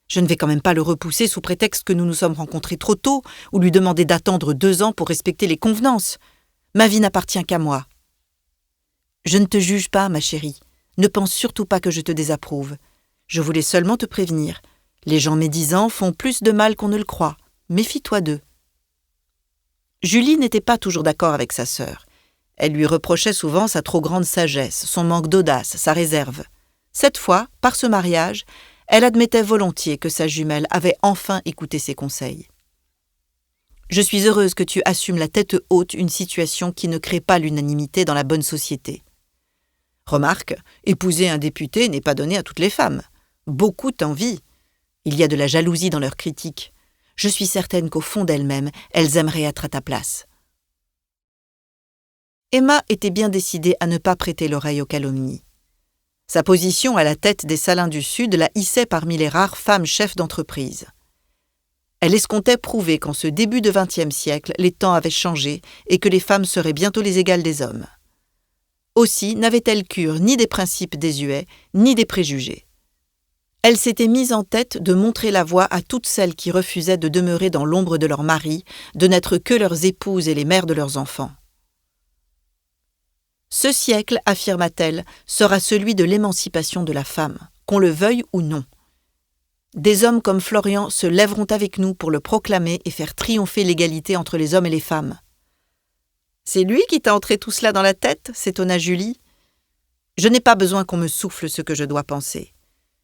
Je ne vais quand même pas le repousser sous prétexte que nous nous sommes rencontrés trop tôt ou lui demander d'attendre 2 ans pour respecter les convenances. Ma vie n'appartient qu'à moi. Je ne te juge pas, ma chérie. Ne pense surtout pas que je te désapprouve. Je voulais seulement te prévenir. Les gens médisants font plus de mal qu'on ne le croit. Méfie-toi d'eux. » Julie n'était pas toujours d'accord avec sa sœur. Elle lui reprochait souvent sa trop grande sagesse, son manque d'audace, sa réserve. Cette fois, par ce mariage, elle admettait volontiers que sa jumelle avait enfin écouté ses conseils. « Je suis heureuse que tu assumes la tête haute une situation qui ne crée pas l'unanimité dans la bonne société. Remarque, épouser un député n'est pas donné à toutes les femmes. Beaucoup t'envient. Il y a de la jalousie dans leurs critiques. Je suis certaine qu'au fond d'elles-mêmes, elles aimeraient être à ta place. » Emma était bien décidée à ne pas prêter l'oreille aux calomnies. Sa position à la tête des Salins du Sud la hissait parmi les rares femmes chefs d'entreprise. Elle escomptait prouver qu'en ce début de XXe siècle, les temps avaient changé et que les femmes seraient bientôt les égales des hommes. Aussi n'avait-elle cure ni des principes désuets, ni des préjugés. Elle s'était mise en tête de montrer la voie à toutes celles qui refusaient de demeurer dans l'ombre de leur mari, de n'être que leurs épouses et les mères de leurs enfants. Ce siècle, affirma-t-elle, sera celui de l'émancipation de la femme, qu'on le veuille ou non. Des hommes comme Florian se lèveront avec nous pour le proclamer et faire triompher l'égalité entre les hommes et les femmes. « C'est lui qui t'a entré tout cela dans la tête ?» s'étonna Julie. « Je n'ai pas besoin qu'on me souffle ce que je dois penser.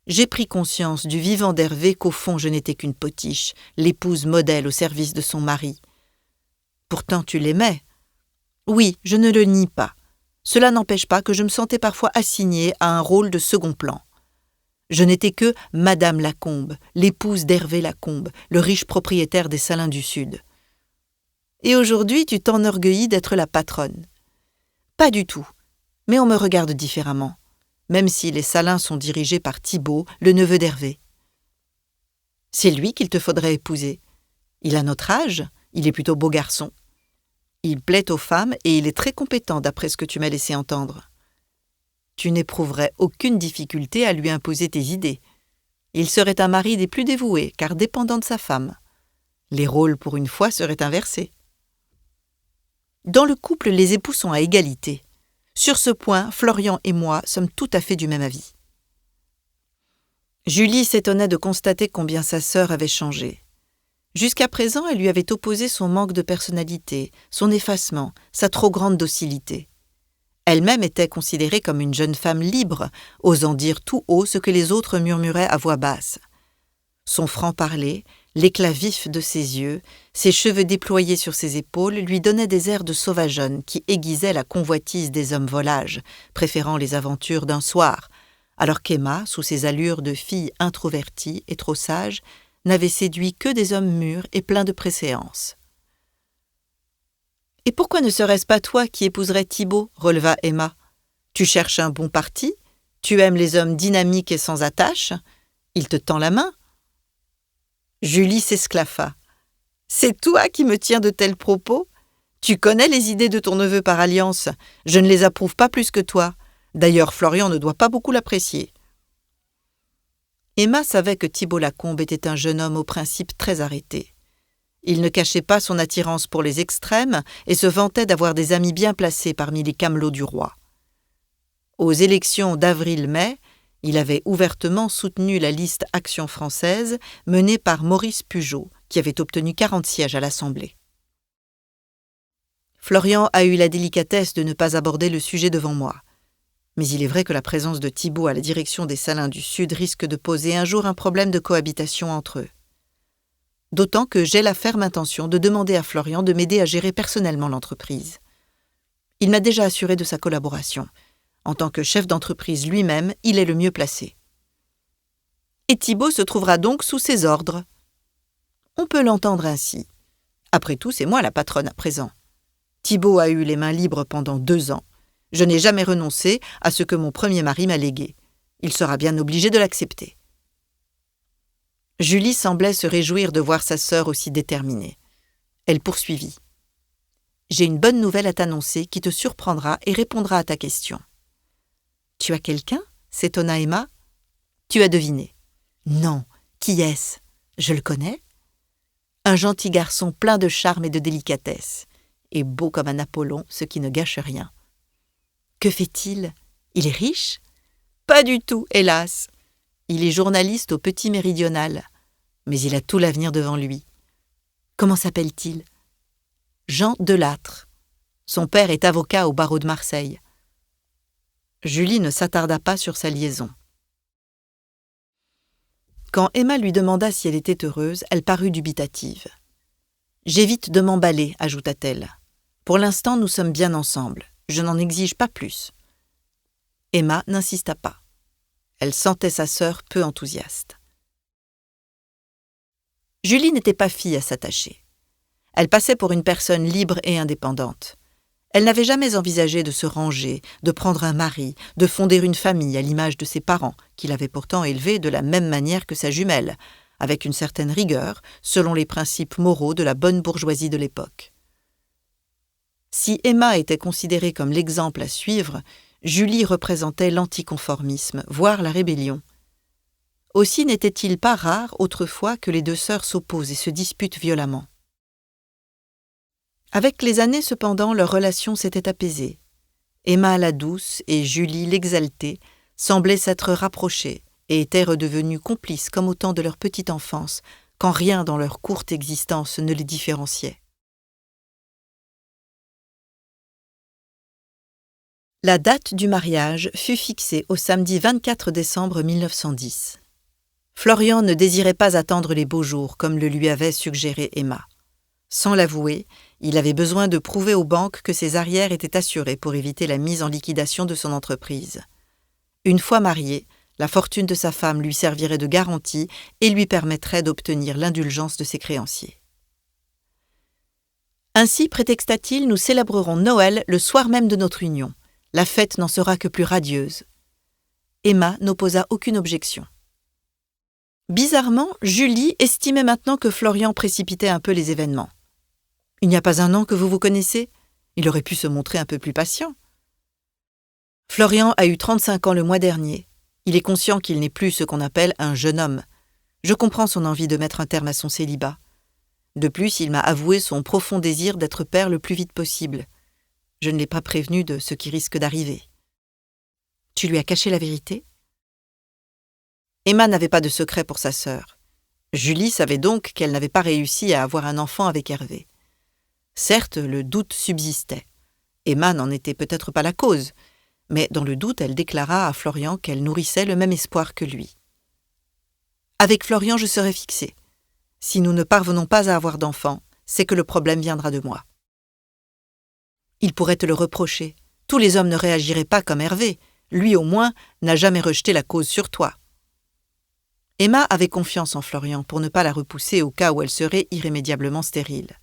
J'ai pris conscience du vivant d'Hervé qu'au fond je n'étais qu'une potiche, l'épouse modèle au service de son mari. Pourtant tu l'aimais. Oui, je ne le nie pas. Cela n'empêche pas que je me sentais parfois assignée à un rôle de second plan. Je n'étais que Madame Lacombe, l'épouse d'Hervé Lacombe, le riche propriétaire des Salins du Sud. Et aujourd'hui, tu t'enorgueillis d'être la patronne. Pas du tout, mais on me regarde différemment, même si les Salins sont dirigés par Thibault, le neveu d'Hervé. C'est lui qu'il te faudrait épouser. Il a notre âge, il est plutôt beau garçon. Il plaît aux femmes et il est très compétent d'après ce que tu m'as laissé entendre. Tu n'éprouverais aucune difficulté à lui imposer tes idées. Il serait un mari des plus dévoués, car dépendant de sa femme. Les rôles, pour une fois, seraient inversés. Dans le couple, les époux sont à égalité. Sur ce point, Florian et moi sommes tout à fait du même avis. Julie s'étonnait de constater combien sa sœur avait changé. Jusqu'à présent, elle lui avait opposé son manque de personnalité, son effacement, sa trop grande docilité. Elle-même était considérée comme une jeune femme libre, osant dire tout haut ce que les autres murmuraient à voix basse. Son franc-parler, l'éclat vif de ses yeux, ses cheveux déployés sur ses épaules lui donnaient des airs de sauvageonne qui aiguisaient la convoitise des hommes volages, préférant les aventures d'un soir, alors qu'Emma, sous ses allures de fille introvertie et trop sage, n'avait séduit que des hommes mûrs et pleins de préséance. « Et pourquoi ne serait-ce pas toi qui épouserais Thibaut ?» releva Emma. « Tu cherches un bon parti, tu aimes les hommes dynamiques et sans attache, il te tend la main. » Julie s'esclaffa. « C'est toi qui me tiens de tels propos ? Tu connais les idées de ton neveu par alliance, je ne les approuve pas plus que toi. D'ailleurs, Florian ne doit pas beaucoup l'apprécier. » Emma savait que Thibaut Lacombe était un jeune homme aux principes très arrêtés. Il ne cachait pas son attirance pour les extrêmes et se vantait d'avoir des amis bien placés parmi les camelots du roi. Aux élections d'avril-mai, il avait ouvertement soutenu la liste Action française menée par Maurice Pujolt, qui avait obtenu 40 sièges à l'Assemblée. Florian a eu la délicatesse de ne pas aborder le sujet devant moi. Mais il est vrai que la présence de Thibaut à la direction des Salins du Sud risque de poser un jour un problème de cohabitation entre eux. D'autant que j'ai la ferme intention de demander à Florian de m'aider à gérer personnellement l'entreprise. Il m'a déjà assuré de sa collaboration. En tant que chef d'entreprise lui-même, il est le mieux placé. Et Thibaut se trouvera donc sous ses ordres. On peut l'entendre ainsi. Après tout, c'est moi la patronne à présent. Thibaut a eu les mains libres pendant 2 ans. Je n'ai jamais renoncé à ce que mon premier mari m'a légué. Il sera bien obligé de l'accepter. Julie semblait se réjouir de voir sa sœur aussi déterminée. Elle poursuivit. « J'ai une bonne nouvelle à t'annoncer qui te surprendra et répondra à ta question. »« Tu as quelqu'un » s'étonna Emma. « Tu as deviné. »« Non, qui est-ce ? Je le connais ?»« Un gentil garçon plein de charme et de délicatesse, et beau comme un Apollon, ce qui ne gâche rien. »« Que fait-il ? Il est riche ? » ?»« Pas du tout, hélas. Il est journaliste au Petit Méridional, mais il a tout l'avenir devant lui. »« Comment s'appelle-t-il ? » ?»« Jean Delattre. Son père est avocat au barreau de Marseille. » Julie ne s'attarda pas sur sa liaison. Quand Emma lui demanda si elle était heureuse, elle parut dubitative. « J'évite de m'emballer, ajouta-t-elle. Pour l'instant, nous sommes bien ensemble. Je n'en exige pas plus. » Emma n'insista pas. Elle sentait sa sœur peu enthousiaste. Julie n'était pas fille à s'attacher. Elle passait pour une personne libre et indépendante. Elle n'avait jamais envisagé de se ranger, de prendre un mari, de fonder une famille à l'image de ses parents, qui l'avaient pourtant élevée de la même manière que sa jumelle, avec une certaine rigueur, selon les principes moraux de la bonne bourgeoisie de l'époque. Si Emma était considérée comme l'exemple à suivre, Julie représentait l'anticonformisme, voire la rébellion. Aussi n'était-il pas rare autrefois que les 2 sœurs s'opposent et se disputent violemment. Avec les années cependant, leur relation s'était apaisée. Emma la douce et Julie l'exaltée semblaient s'être rapprochées et étaient redevenues complices comme au temps de leur petite enfance, quand rien dans leur courte existence ne les différenciait. La date du mariage fut fixée au samedi 24 décembre 1910. Florian ne désirait pas attendre les beaux jours comme le lui avait suggéré Emma. Sans l'avouer, il avait besoin de prouver aux banques que ses arrières étaient assurées pour éviter la mise en liquidation de son entreprise. Une fois marié, la fortune de sa femme lui servirait de garantie et lui permettrait d'obtenir l'indulgence de ses créanciers. Ainsi, prétexta-t-il, nous célébrerons Noël le soir même de notre union. La fête n'en sera que plus radieuse. Emma n'opposa aucune objection. Bizarrement, Julie estimait maintenant que Florian précipitait un peu les événements. « Il n'y a pas un an que vous vous connaissez ? Il aurait pu se montrer un peu plus patient. Florian a eu 35 ans le mois dernier. Il est conscient qu'il n'est plus ce qu'on appelle un jeune homme. Je comprends son envie de mettre un terme à son célibat. De plus, il m'a avoué son profond désir d'être père le plus vite possible. Je ne l'ai pas prévenu de ce qui risque d'arriver. Tu lui as caché la vérité ? Emma n'avait pas de secret pour sa sœur. Julie savait donc qu'elle n'avait pas réussi à avoir un enfant avec Hervé. Certes, le doute subsistait. Emma n'en était peut-être pas la cause, mais dans le doute, elle déclara à Florian qu'elle nourrissait le même espoir que lui. « Avec Florian, je serai fixée. Si nous ne parvenons pas à avoir d'enfant, c'est que le problème viendra de moi. » Il pourrait te le reprocher. Tous les hommes ne réagiraient pas comme Hervé. Lui, au moins, n'a jamais rejeté la cause sur toi. Emma avait confiance en Florian pour ne pas la repousser au cas où elle serait irrémédiablement stérile.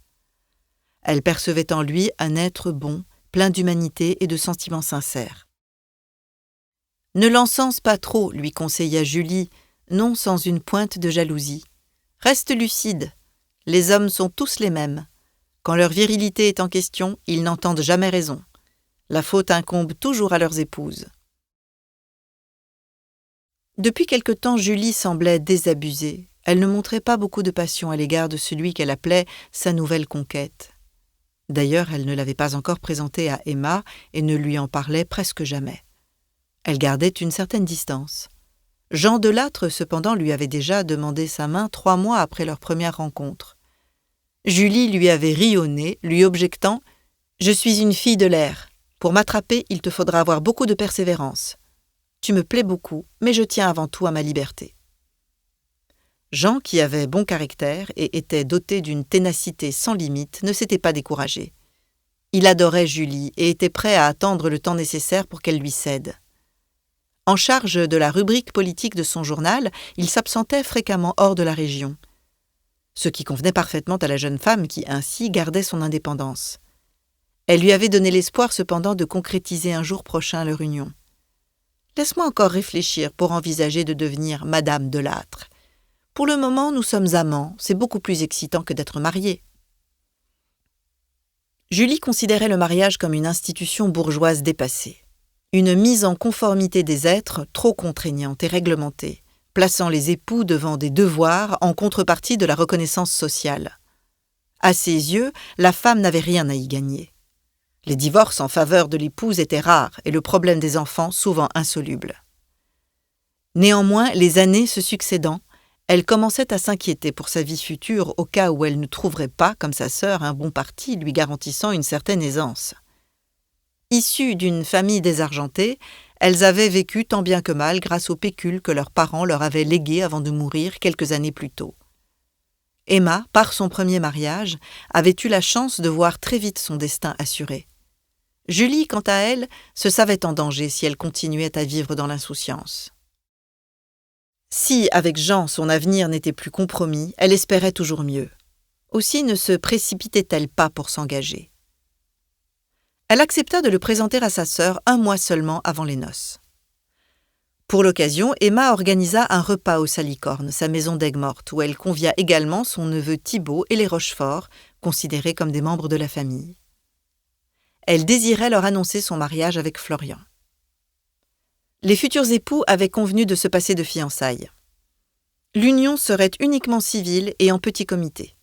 Elle percevait en lui un être bon, plein d'humanité et de sentiments sincères. « Ne l'encense pas trop, lui conseilla Julie, non sans une pointe de jalousie. Reste lucide. Les hommes sont tous les mêmes. Quand leur virilité est en question, ils n'entendent jamais raison. La faute incombe toujours à leurs épouses. » Depuis quelque temps, Julie semblait désabusée. Elle ne montrait pas beaucoup de passion à l'égard de celui qu'elle appelait sa nouvelle conquête. D'ailleurs, elle ne l'avait pas encore présenté à Emma et ne lui en parlait presque jamais. Elle gardait une certaine distance. Jean Delattre, cependant, lui avait déjà demandé sa main 3 mois après leur première rencontre. Julie lui avait ri au nez, lui objectant « Je suis une fille de l'air. Pour m'attraper, il te faudra avoir beaucoup de persévérance. Tu me plais beaucoup, mais je tiens avant tout à ma liberté. » Jean, qui avait bon caractère et était doté d'une ténacité sans limite, ne s'était pas découragé. Il adorait Julie et était prêt à attendre le temps nécessaire pour qu'elle lui cède. En charge de la rubrique politique de son journal, il s'absentait fréquemment hors de la région. Ce qui convenait parfaitement à la jeune femme qui, ainsi, gardait son indépendance. Elle lui avait donné l'espoir cependant de concrétiser un jour prochain leur union. « Laisse-moi encore réfléchir pour envisager de devenir Madame Delattre. Pour le moment, nous sommes amants, c'est beaucoup plus excitant que d'être mariés. » Julie considérait le mariage comme une institution bourgeoise dépassée. Une mise en conformité des êtres trop contraignante et réglementée, plaçant les époux devant des devoirs en contrepartie de la reconnaissance sociale. À ses yeux, la femme n'avait rien à y gagner. Les divorces en faveur de l'épouse étaient rares et le problème des enfants souvent insoluble. Néanmoins, les années se succédant, elle commençait à s'inquiéter pour sa vie future au cas où elle ne trouverait pas, comme sa sœur, un bon parti lui garantissant une certaine aisance. Issues d'une famille désargentée, elles avaient vécu tant bien que mal grâce au pécule que leurs parents leur avaient légué avant de mourir quelques années plus tôt. Emma, par son premier mariage, avait eu la chance de voir très vite son destin assuré. Julie, quant à elle, se savait en danger si elle continuait à vivre dans l'insouciance. Si, avec Jean, son avenir n'était plus compromis, elle espérait toujours mieux. Aussi ne se précipitait-elle pas pour s'engager. Elle accepta de le présenter à sa sœur 1 mois seulement avant les noces. Pour l'occasion, Emma organisa un repas au Salicorne, sa maison d'Aigues-Mortes, où elle convia également son neveu Thibault et les Rochefort, considérés comme des membres de la famille. Elle désirait leur annoncer son mariage avec Florian. Les futurs époux avaient convenu de se passer de fiançailles. L'union serait uniquement civile et en petit comité.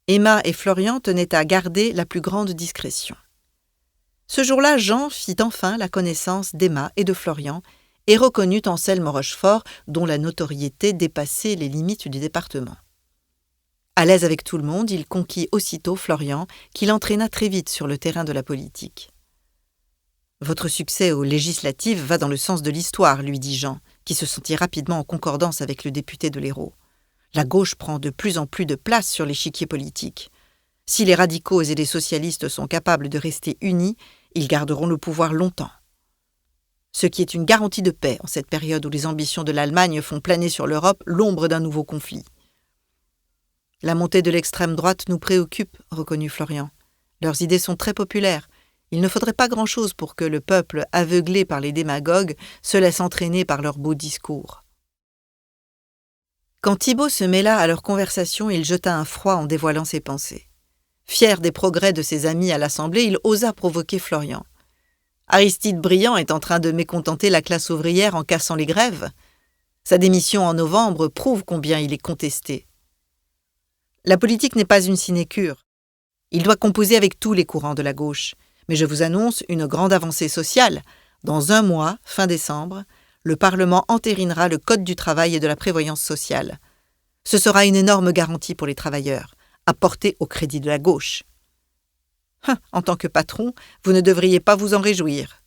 Emma et Florian tenaient à garder la plus grande discrétion. Ce jour-là, Jean fit enfin la connaissance d'Emma et de Florian et reconnut Anselme Rochefort, dont la notoriété dépassait les limites du département. À l'aise avec tout le monde, il conquit aussitôt Florian, qui l'entraîna très vite sur le terrain de la politique. « Votre succès aux législatives va dans le sens de l'histoire, lui dit Jean, qui se sentit rapidement en concordance avec le député de l'Hérault. La gauche prend de plus en plus de place sur l'échiquier politique. Si les radicaux et les socialistes sont capables de rester unis, ils garderont le pouvoir longtemps. Ce qui est une garantie de paix en cette période où les ambitions de l'Allemagne font planer sur l'Europe l'ombre d'un nouveau conflit. » « La montée de l'extrême droite nous préoccupe, reconnut Florian. Leurs idées sont très populaires. Il ne faudrait pas grand-chose pour que le peuple, aveuglé par les démagogues, se laisse entraîner par leurs beaux discours. » Quand Thibault se mêla à leur conversation, il jeta un froid en dévoilant ses pensées. Fier des progrès de ses amis à l'Assemblée, il osa provoquer Florian. Aristide Briand est en train de mécontenter la classe ouvrière en cassant les grèves. Sa démission en novembre prouve combien il est contesté. La politique n'est pas une sinécure. Il doit composer avec tous les courants de la gauche. Mais je vous annonce une grande avancée sociale. Dans 1 mois, fin décembre, le Parlement entérinera le Code du travail et de la prévoyance sociale. Ce sera une énorme garantie pour les travailleurs, apportée au crédit de la gauche. En tant que patron, vous ne devriez pas vous en réjouir.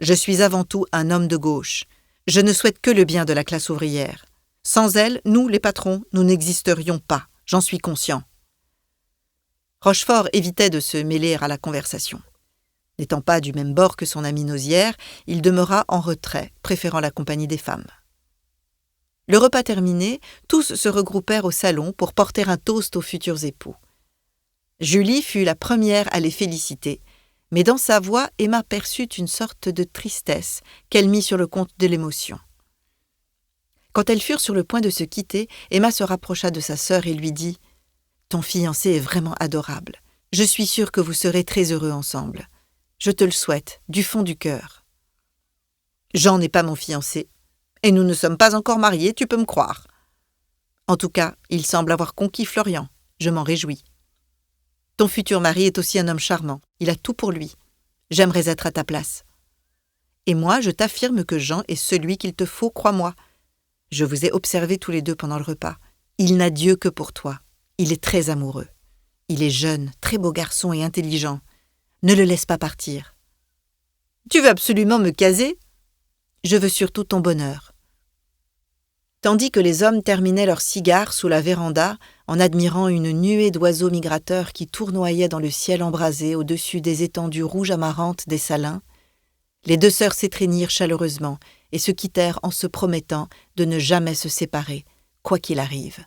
Je suis avant tout un homme de gauche. Je ne souhaite que le bien de la classe ouvrière. Sans elle, nous, les patrons, nous n'existerions pas. J'en suis conscient. Rochefort évitait de se mêler à la conversation. N'étant pas du même bord que son ami Nozière, il demeura en retrait, préférant la compagnie des femmes. Le repas terminé, tous se regroupèrent au salon pour porter un toast aux futurs époux. Julie fut la première à les féliciter, mais dans sa voix, Emma perçut une sorte de tristesse qu'elle mit sur le compte de l'émotion. Quand elles furent sur le point de se quitter, Emma se rapprocha de sa sœur et lui dit « Ton fiancé est vraiment adorable. Je suis sûre que vous serez très heureux ensemble. Je te le souhaite, du fond du cœur. » « Jean n'est pas mon fiancé, et nous ne sommes pas encore mariés, tu peux me croire. En tout cas, il semble avoir conquis Florian. Je m'en réjouis. Ton futur mari est aussi un homme charmant. Il a tout pour lui. J'aimerais être à ta place. Et moi, je t'affirme que Jean est celui qu'il te faut, crois-moi. Je vous ai observés tous les deux pendant le repas. Il n'a Dieu que pour toi. Il est très amoureux. Il est jeune, très beau garçon et intelligent. Ne le laisse pas partir. Tu veux absolument me caser ? Je veux surtout ton bonheur. Tandis que les hommes terminaient leurs cigares sous la véranda, en admirant une nuée d'oiseaux migrateurs qui tournoyaient dans le ciel embrasé au-dessus des étendues rouges amarantes des Salins, les 2 sœurs s'étreignirent chaleureusement et se quittèrent en se promettant de ne jamais se séparer, quoi qu'il arrive.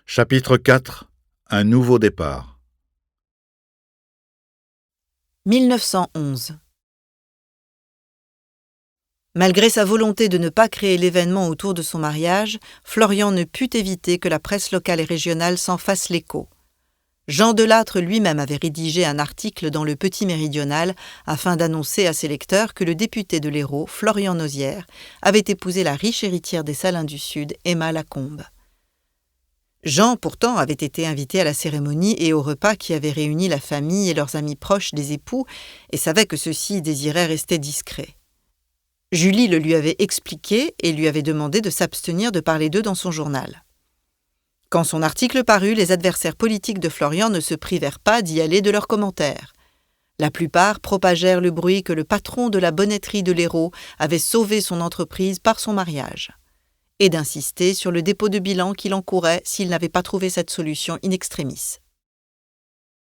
Chapitre 4. Un nouveau départ. 1911. Malgré sa volonté de ne pas créer l'événement autour de son mariage, Florian ne put éviter que la presse locale et régionale s'en fasse l'écho. Jean Delattre lui-même avait rédigé un article dans le Petit Méridional afin d'annoncer à ses lecteurs que le député de l'Hérault, Florian Nozière, avait épousé la riche héritière des Salins du Sud, Emma Lacombe. Jean, pourtant, avait été invité à la cérémonie et au repas qui avait réuni la famille et leurs amis proches des époux et savait que ceux-ci désiraient rester discrets. Julie le lui avait expliqué et lui avait demandé de s'abstenir de parler d'eux dans son journal. Quand son article parut, les adversaires politiques de Florian ne se privèrent pas d'y aller de leurs commentaires. La plupart propagèrent le bruit que le patron de la bonnetterie de l'Hérault avait sauvé son entreprise par son mariage, et d'insister sur le dépôt de bilan qu'il encourait s'il n'avait pas trouvé cette solution in extremis.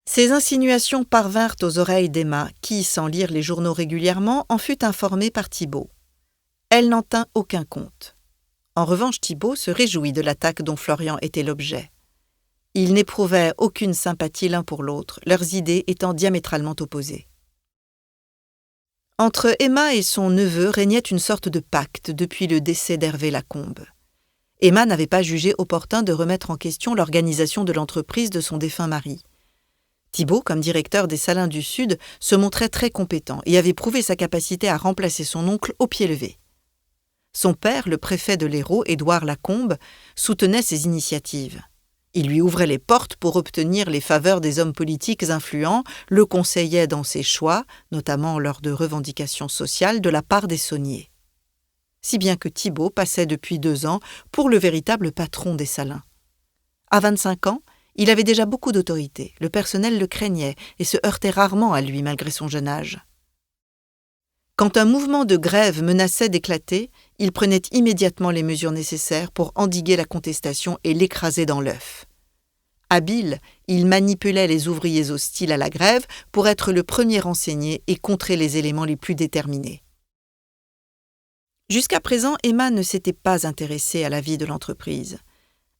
Ces insinuations parvinrent aux oreilles d'Emma, qui, sans lire les journaux régulièrement, en fut informée par Thibault. Elle n'en tint aucun compte. En revanche, Thibault se réjouit de l'attaque dont Florian était l'objet. Ils n'éprouvaient aucune sympathie l'un pour l'autre, leurs idées étant diamétralement opposées. Entre Emma et son neveu régnait une sorte de pacte depuis le décès d'Hervé Lacombe. Emma n'avait pas jugé opportun de remettre en question l'organisation de l'entreprise de son défunt mari. Thibault, comme directeur des Salins du Sud, se montrait très compétent et avait prouvé sa capacité à remplacer son oncle au pied levé. Son père, le préfet de l'Hérault, Édouard Lacombe, soutenait ses initiatives. Il lui ouvrait les portes pour obtenir les faveurs des hommes politiques influents, le conseillait dans ses choix, notamment lors de revendications sociales de la part des sauniers. Si bien que Thibault passait depuis 2 ans pour le véritable patron des Salins. À 25 ans, il avait déjà beaucoup d'autorité, le personnel le craignait et se heurtait rarement à lui malgré son jeune âge. Quand un mouvement de grève menaçait d'éclater, il prenait immédiatement les mesures nécessaires pour endiguer la contestation et l'écraser dans l'œuf. Habile, il manipulait les ouvriers hostiles à la grève pour être le premier renseigné et contrer les éléments les plus déterminés. Jusqu'à présent, Emma ne s'était pas intéressée à la vie de l'entreprise.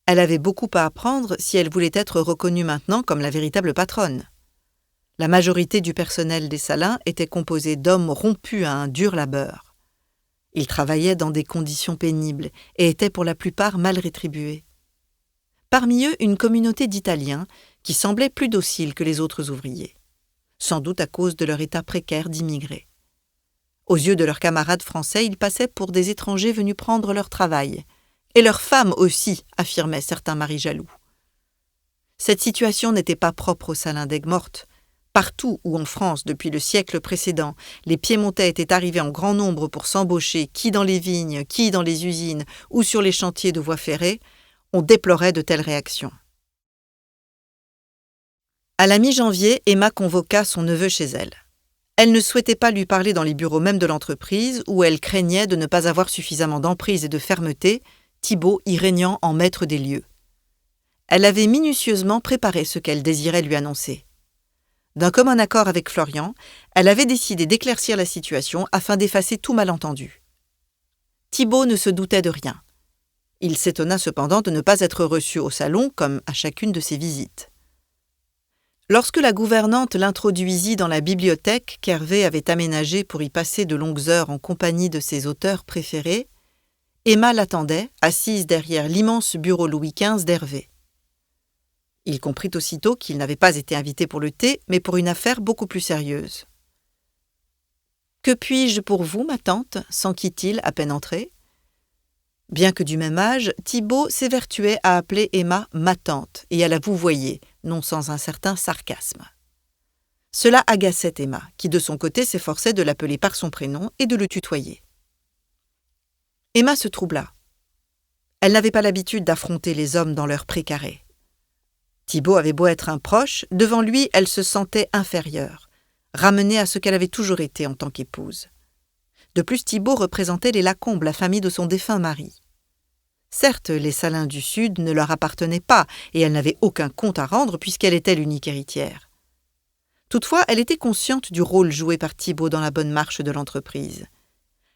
Elle avait beaucoup à apprendre si elle voulait être reconnue maintenant comme la véritable patronne. La majorité du personnel des Salins était composée d'hommes rompus à un dur labeur. Ils travaillaient dans des conditions pénibles et étaient pour la plupart mal rétribués. Parmi eux, une communauté d'Italiens qui semblaient plus dociles que les autres ouvriers, sans doute à cause de leur état précaire d'immigrés. Aux yeux de leurs camarades français, ils passaient pour des étrangers venus prendre leur travail. Et leurs femmes aussi, affirmaient certains maris jaloux. Cette situation n'était pas propre aux salins d'Aigues-Mortes. Partout où en France, depuis le siècle précédent, les Piémontais étaient arrivés en grand nombre pour s'embaucher, qui dans les vignes, qui dans les usines ou sur les chantiers de voies ferrées, on déplorait de telles réactions. À la mi-janvier, Emma convoqua son neveu chez elle. Elle ne souhaitait pas lui parler dans les bureaux même de l'entreprise, où elle craignait de ne pas avoir suffisamment d'emprise et de fermeté, Thibault y régnant en maître des lieux. Elle avait minutieusement préparé ce qu'elle désirait lui annoncer. D'un commun accord avec Florian, elle avait décidé d'éclaircir la situation afin d'effacer tout malentendu. Thibault ne se doutait de rien. Il s'étonna cependant de ne pas être reçu au salon comme à chacune de ses visites. Lorsque la gouvernante l'introduisit dans la bibliothèque qu'Hervé avait aménagée pour y passer de longues heures en compagnie de ses auteurs préférés, Emma l'attendait, assise derrière l'immense bureau Louis XV d'Hervé. Il comprit aussitôt qu'il n'avait pas été invité pour le thé, mais pour une affaire beaucoup plus sérieuse. « Que puis-je pour vous, ma tante » s'enquit-il à peine entré. Bien que du même âge, Thibault s'évertuait à appeler Emma « ma tante » et à la vouvoyer, non sans un certain sarcasme. Cela agaçait Emma, qui de son côté s'efforçait de l'appeler par son prénom et de le tutoyer. Emma se troubla. Elle n'avait pas l'habitude d'affronter les hommes dans leur précaré. Thibault avait beau être un proche, devant lui elle se sentait inférieure, ramenée à ce qu'elle avait toujours été en tant qu'épouse. De plus, Thibault représentait les Lacombe, la famille de son défunt mari. Certes, les Salins du Sud ne leur appartenaient pas, et elle n'avait aucun compte à rendre puisqu'elle était l'unique héritière. Toutefois, elle était consciente du rôle joué par Thibault dans la bonne marche de l'entreprise.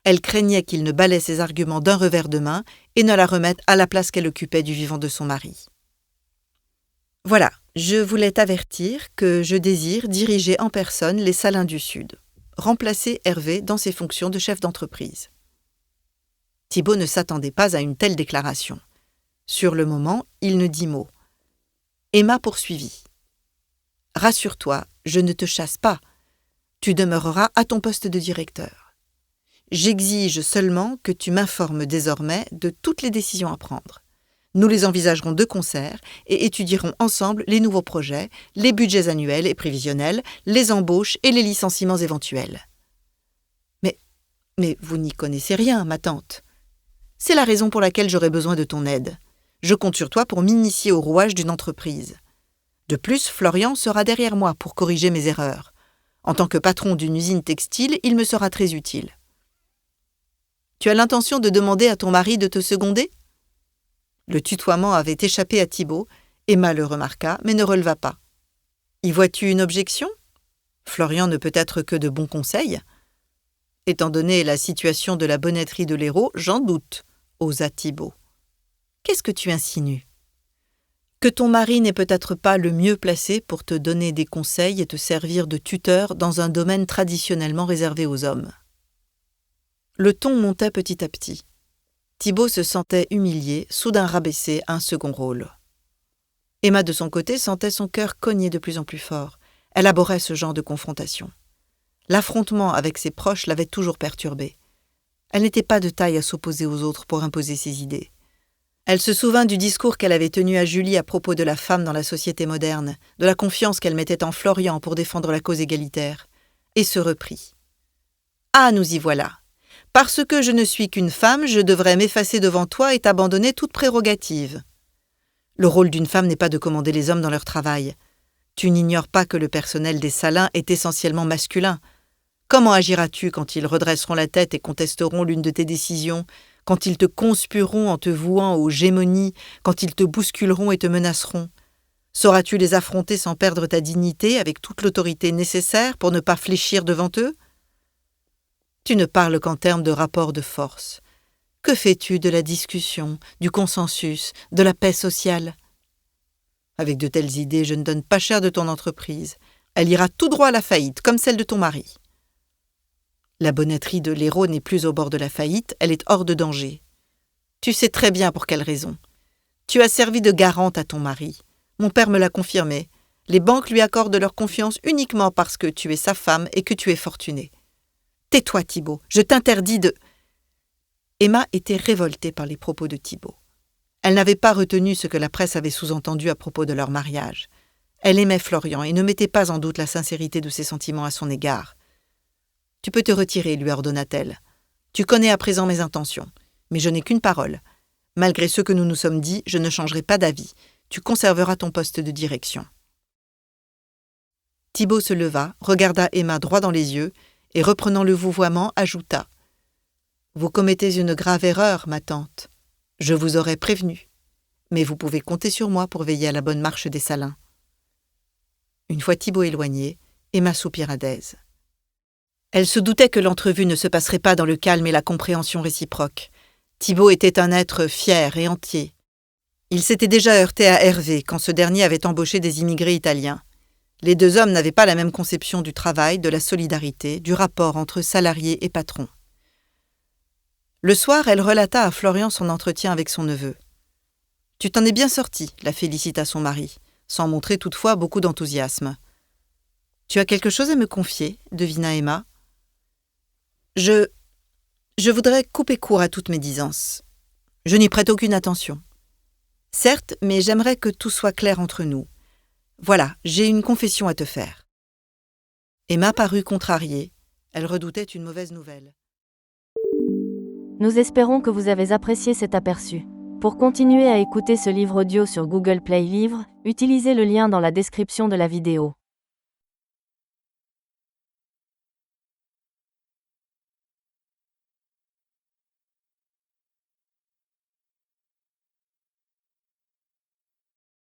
Elle craignait qu'il ne balaie ses arguments d'un revers de main et ne la remette à la place qu'elle occupait du vivant de son mari. « Voilà, je voulais t'avertir que je désire diriger en personne les Salins du Sud, remplacer Hervé dans ses fonctions de chef d'entreprise. » Thibault ne s'attendait pas à une telle déclaration. Sur le moment, il ne dit mot. Emma poursuivit. « Rassure-toi, je ne te chasse pas. Tu demeureras à ton poste de directeur. J'exige seulement que tu m'informes désormais de toutes les décisions à prendre. Nous les envisagerons de concert et étudierons ensemble les nouveaux projets, les budgets annuels et prévisionnels, les embauches et les licenciements éventuels. » Mais vous n'y connaissez rien, ma tante. C'est la raison pour laquelle j'aurai besoin de ton aide. Je compte sur toi pour m'initier au rouage d'une entreprise. De plus, Florian sera derrière moi pour corriger mes erreurs. En tant que patron d'une usine textile, il me sera très utile. Tu as l'intention de demander à ton mari de te seconder ? Le tutoiement avait échappé à Thibault. Emma le remarqua, mais ne releva pas. Y vois-tu une objection ? Florian ne peut être que de bons conseils. Étant donné la situation de la bonnetterie de l'Hérault, j'en doute, osa Thibault. Qu'est-ce que tu insinues ? Que ton mari n'est peut-être pas le mieux placé pour te donner des conseils et te servir de tuteur dans un domaine traditionnellement réservé aux hommes. Le ton montait petit à petit. Thibault se sentait humilié, soudain rabaissé à un second rôle. Emma, de son côté, sentait son cœur cogner de plus en plus fort. Elle abhorrait ce genre de confrontation. L'affrontement avec ses proches l'avait toujours perturbée. Elle n'était pas de taille à s'opposer aux autres pour imposer ses idées. Elle se souvint du discours qu'elle avait tenu à Julie à propos de la femme dans la société moderne, de la confiance qu'elle mettait en Florian pour défendre la cause égalitaire, et se reprit. « Ah, nous y voilà. Parce que je ne suis qu'une femme, je devrais m'effacer devant toi et t'abandonner toute prérogative. Le rôle d'une femme n'est pas de commander les hommes dans leur travail. Tu n'ignores pas que le personnel des Salins est essentiellement masculin. Comment agiras-tu quand ils redresseront la tête et contesteront l'une de tes décisions, quand ils te conspueront en te vouant aux gémonies, quand ils te bousculeront et te menaceront? Sauras-tu les affronter sans perdre ta dignité, avec toute l'autorité nécessaire pour ne pas fléchir devant eux? Tu ne parles qu'en termes de rapport de force. Que fais-tu de la discussion, du consensus, de la paix sociale? Avec de telles idées, je ne donne pas cher de ton entreprise. Elle ira tout droit à la faillite, comme celle de ton mari. La bonnetterie de l'Hérault n'est plus au bord de la faillite, elle est hors de danger. Tu sais très bien pour quelle raison. Tu as servi de garante à ton mari. Mon père me l'a confirmé. Les banques lui accordent leur confiance uniquement parce que tu es sa femme et que tu es fortuné. Tais-toi, Thibault, je t'interdis de... Emma était révoltée par les propos de Thibault. Elle n'avait pas retenu ce que la presse avait sous-entendu à propos de leur mariage. Elle aimait Florian et ne mettait pas en doute la sincérité de ses sentiments à son égard. « Tu peux te retirer, lui ordonna-t-elle. Tu connais à présent mes intentions, mais je n'ai qu'une parole. Malgré ce que nous nous sommes dit, je ne changerai pas d'avis. Tu conserveras ton poste de direction. » Thibault se leva, regarda Emma droit dans les yeux et, reprenant le vouvoiement, ajouta « Vous commettez une grave erreur, ma tante. Je vous aurais prévenu. Mais vous pouvez compter sur moi pour veiller à la bonne marche des Salins. » Une fois Thibault éloigné, Emma soupira d'aise. Elle se doutait que l'entrevue ne se passerait pas dans le calme et la compréhension réciproque. Thibault était un être fier et entier. Il s'était déjà heurté à Hervé quand ce dernier avait embauché des immigrés italiens. Les deux hommes n'avaient pas la même conception du travail, de la solidarité, du rapport entre salariés et patrons. Le soir, elle relata à Florian son entretien avec son neveu. « Tu t'en es bien sorti », la félicita son mari, sans montrer toutefois beaucoup d'enthousiasme. « Tu as quelque chose à me confier » devina Emma. « Je voudrais couper court à toute médisance. Je n'y prête aucune attention. Certes, mais j'aimerais que tout soit clair entre nous. Voilà, j'ai une confession à te faire. » Emma parut contrariée. Elle redoutait une mauvaise nouvelle. Nous espérons que vous avez apprécié cet aperçu. Pour continuer à écouter ce livre audio sur Google Play Livres, utilisez le lien dans la description de la vidéo.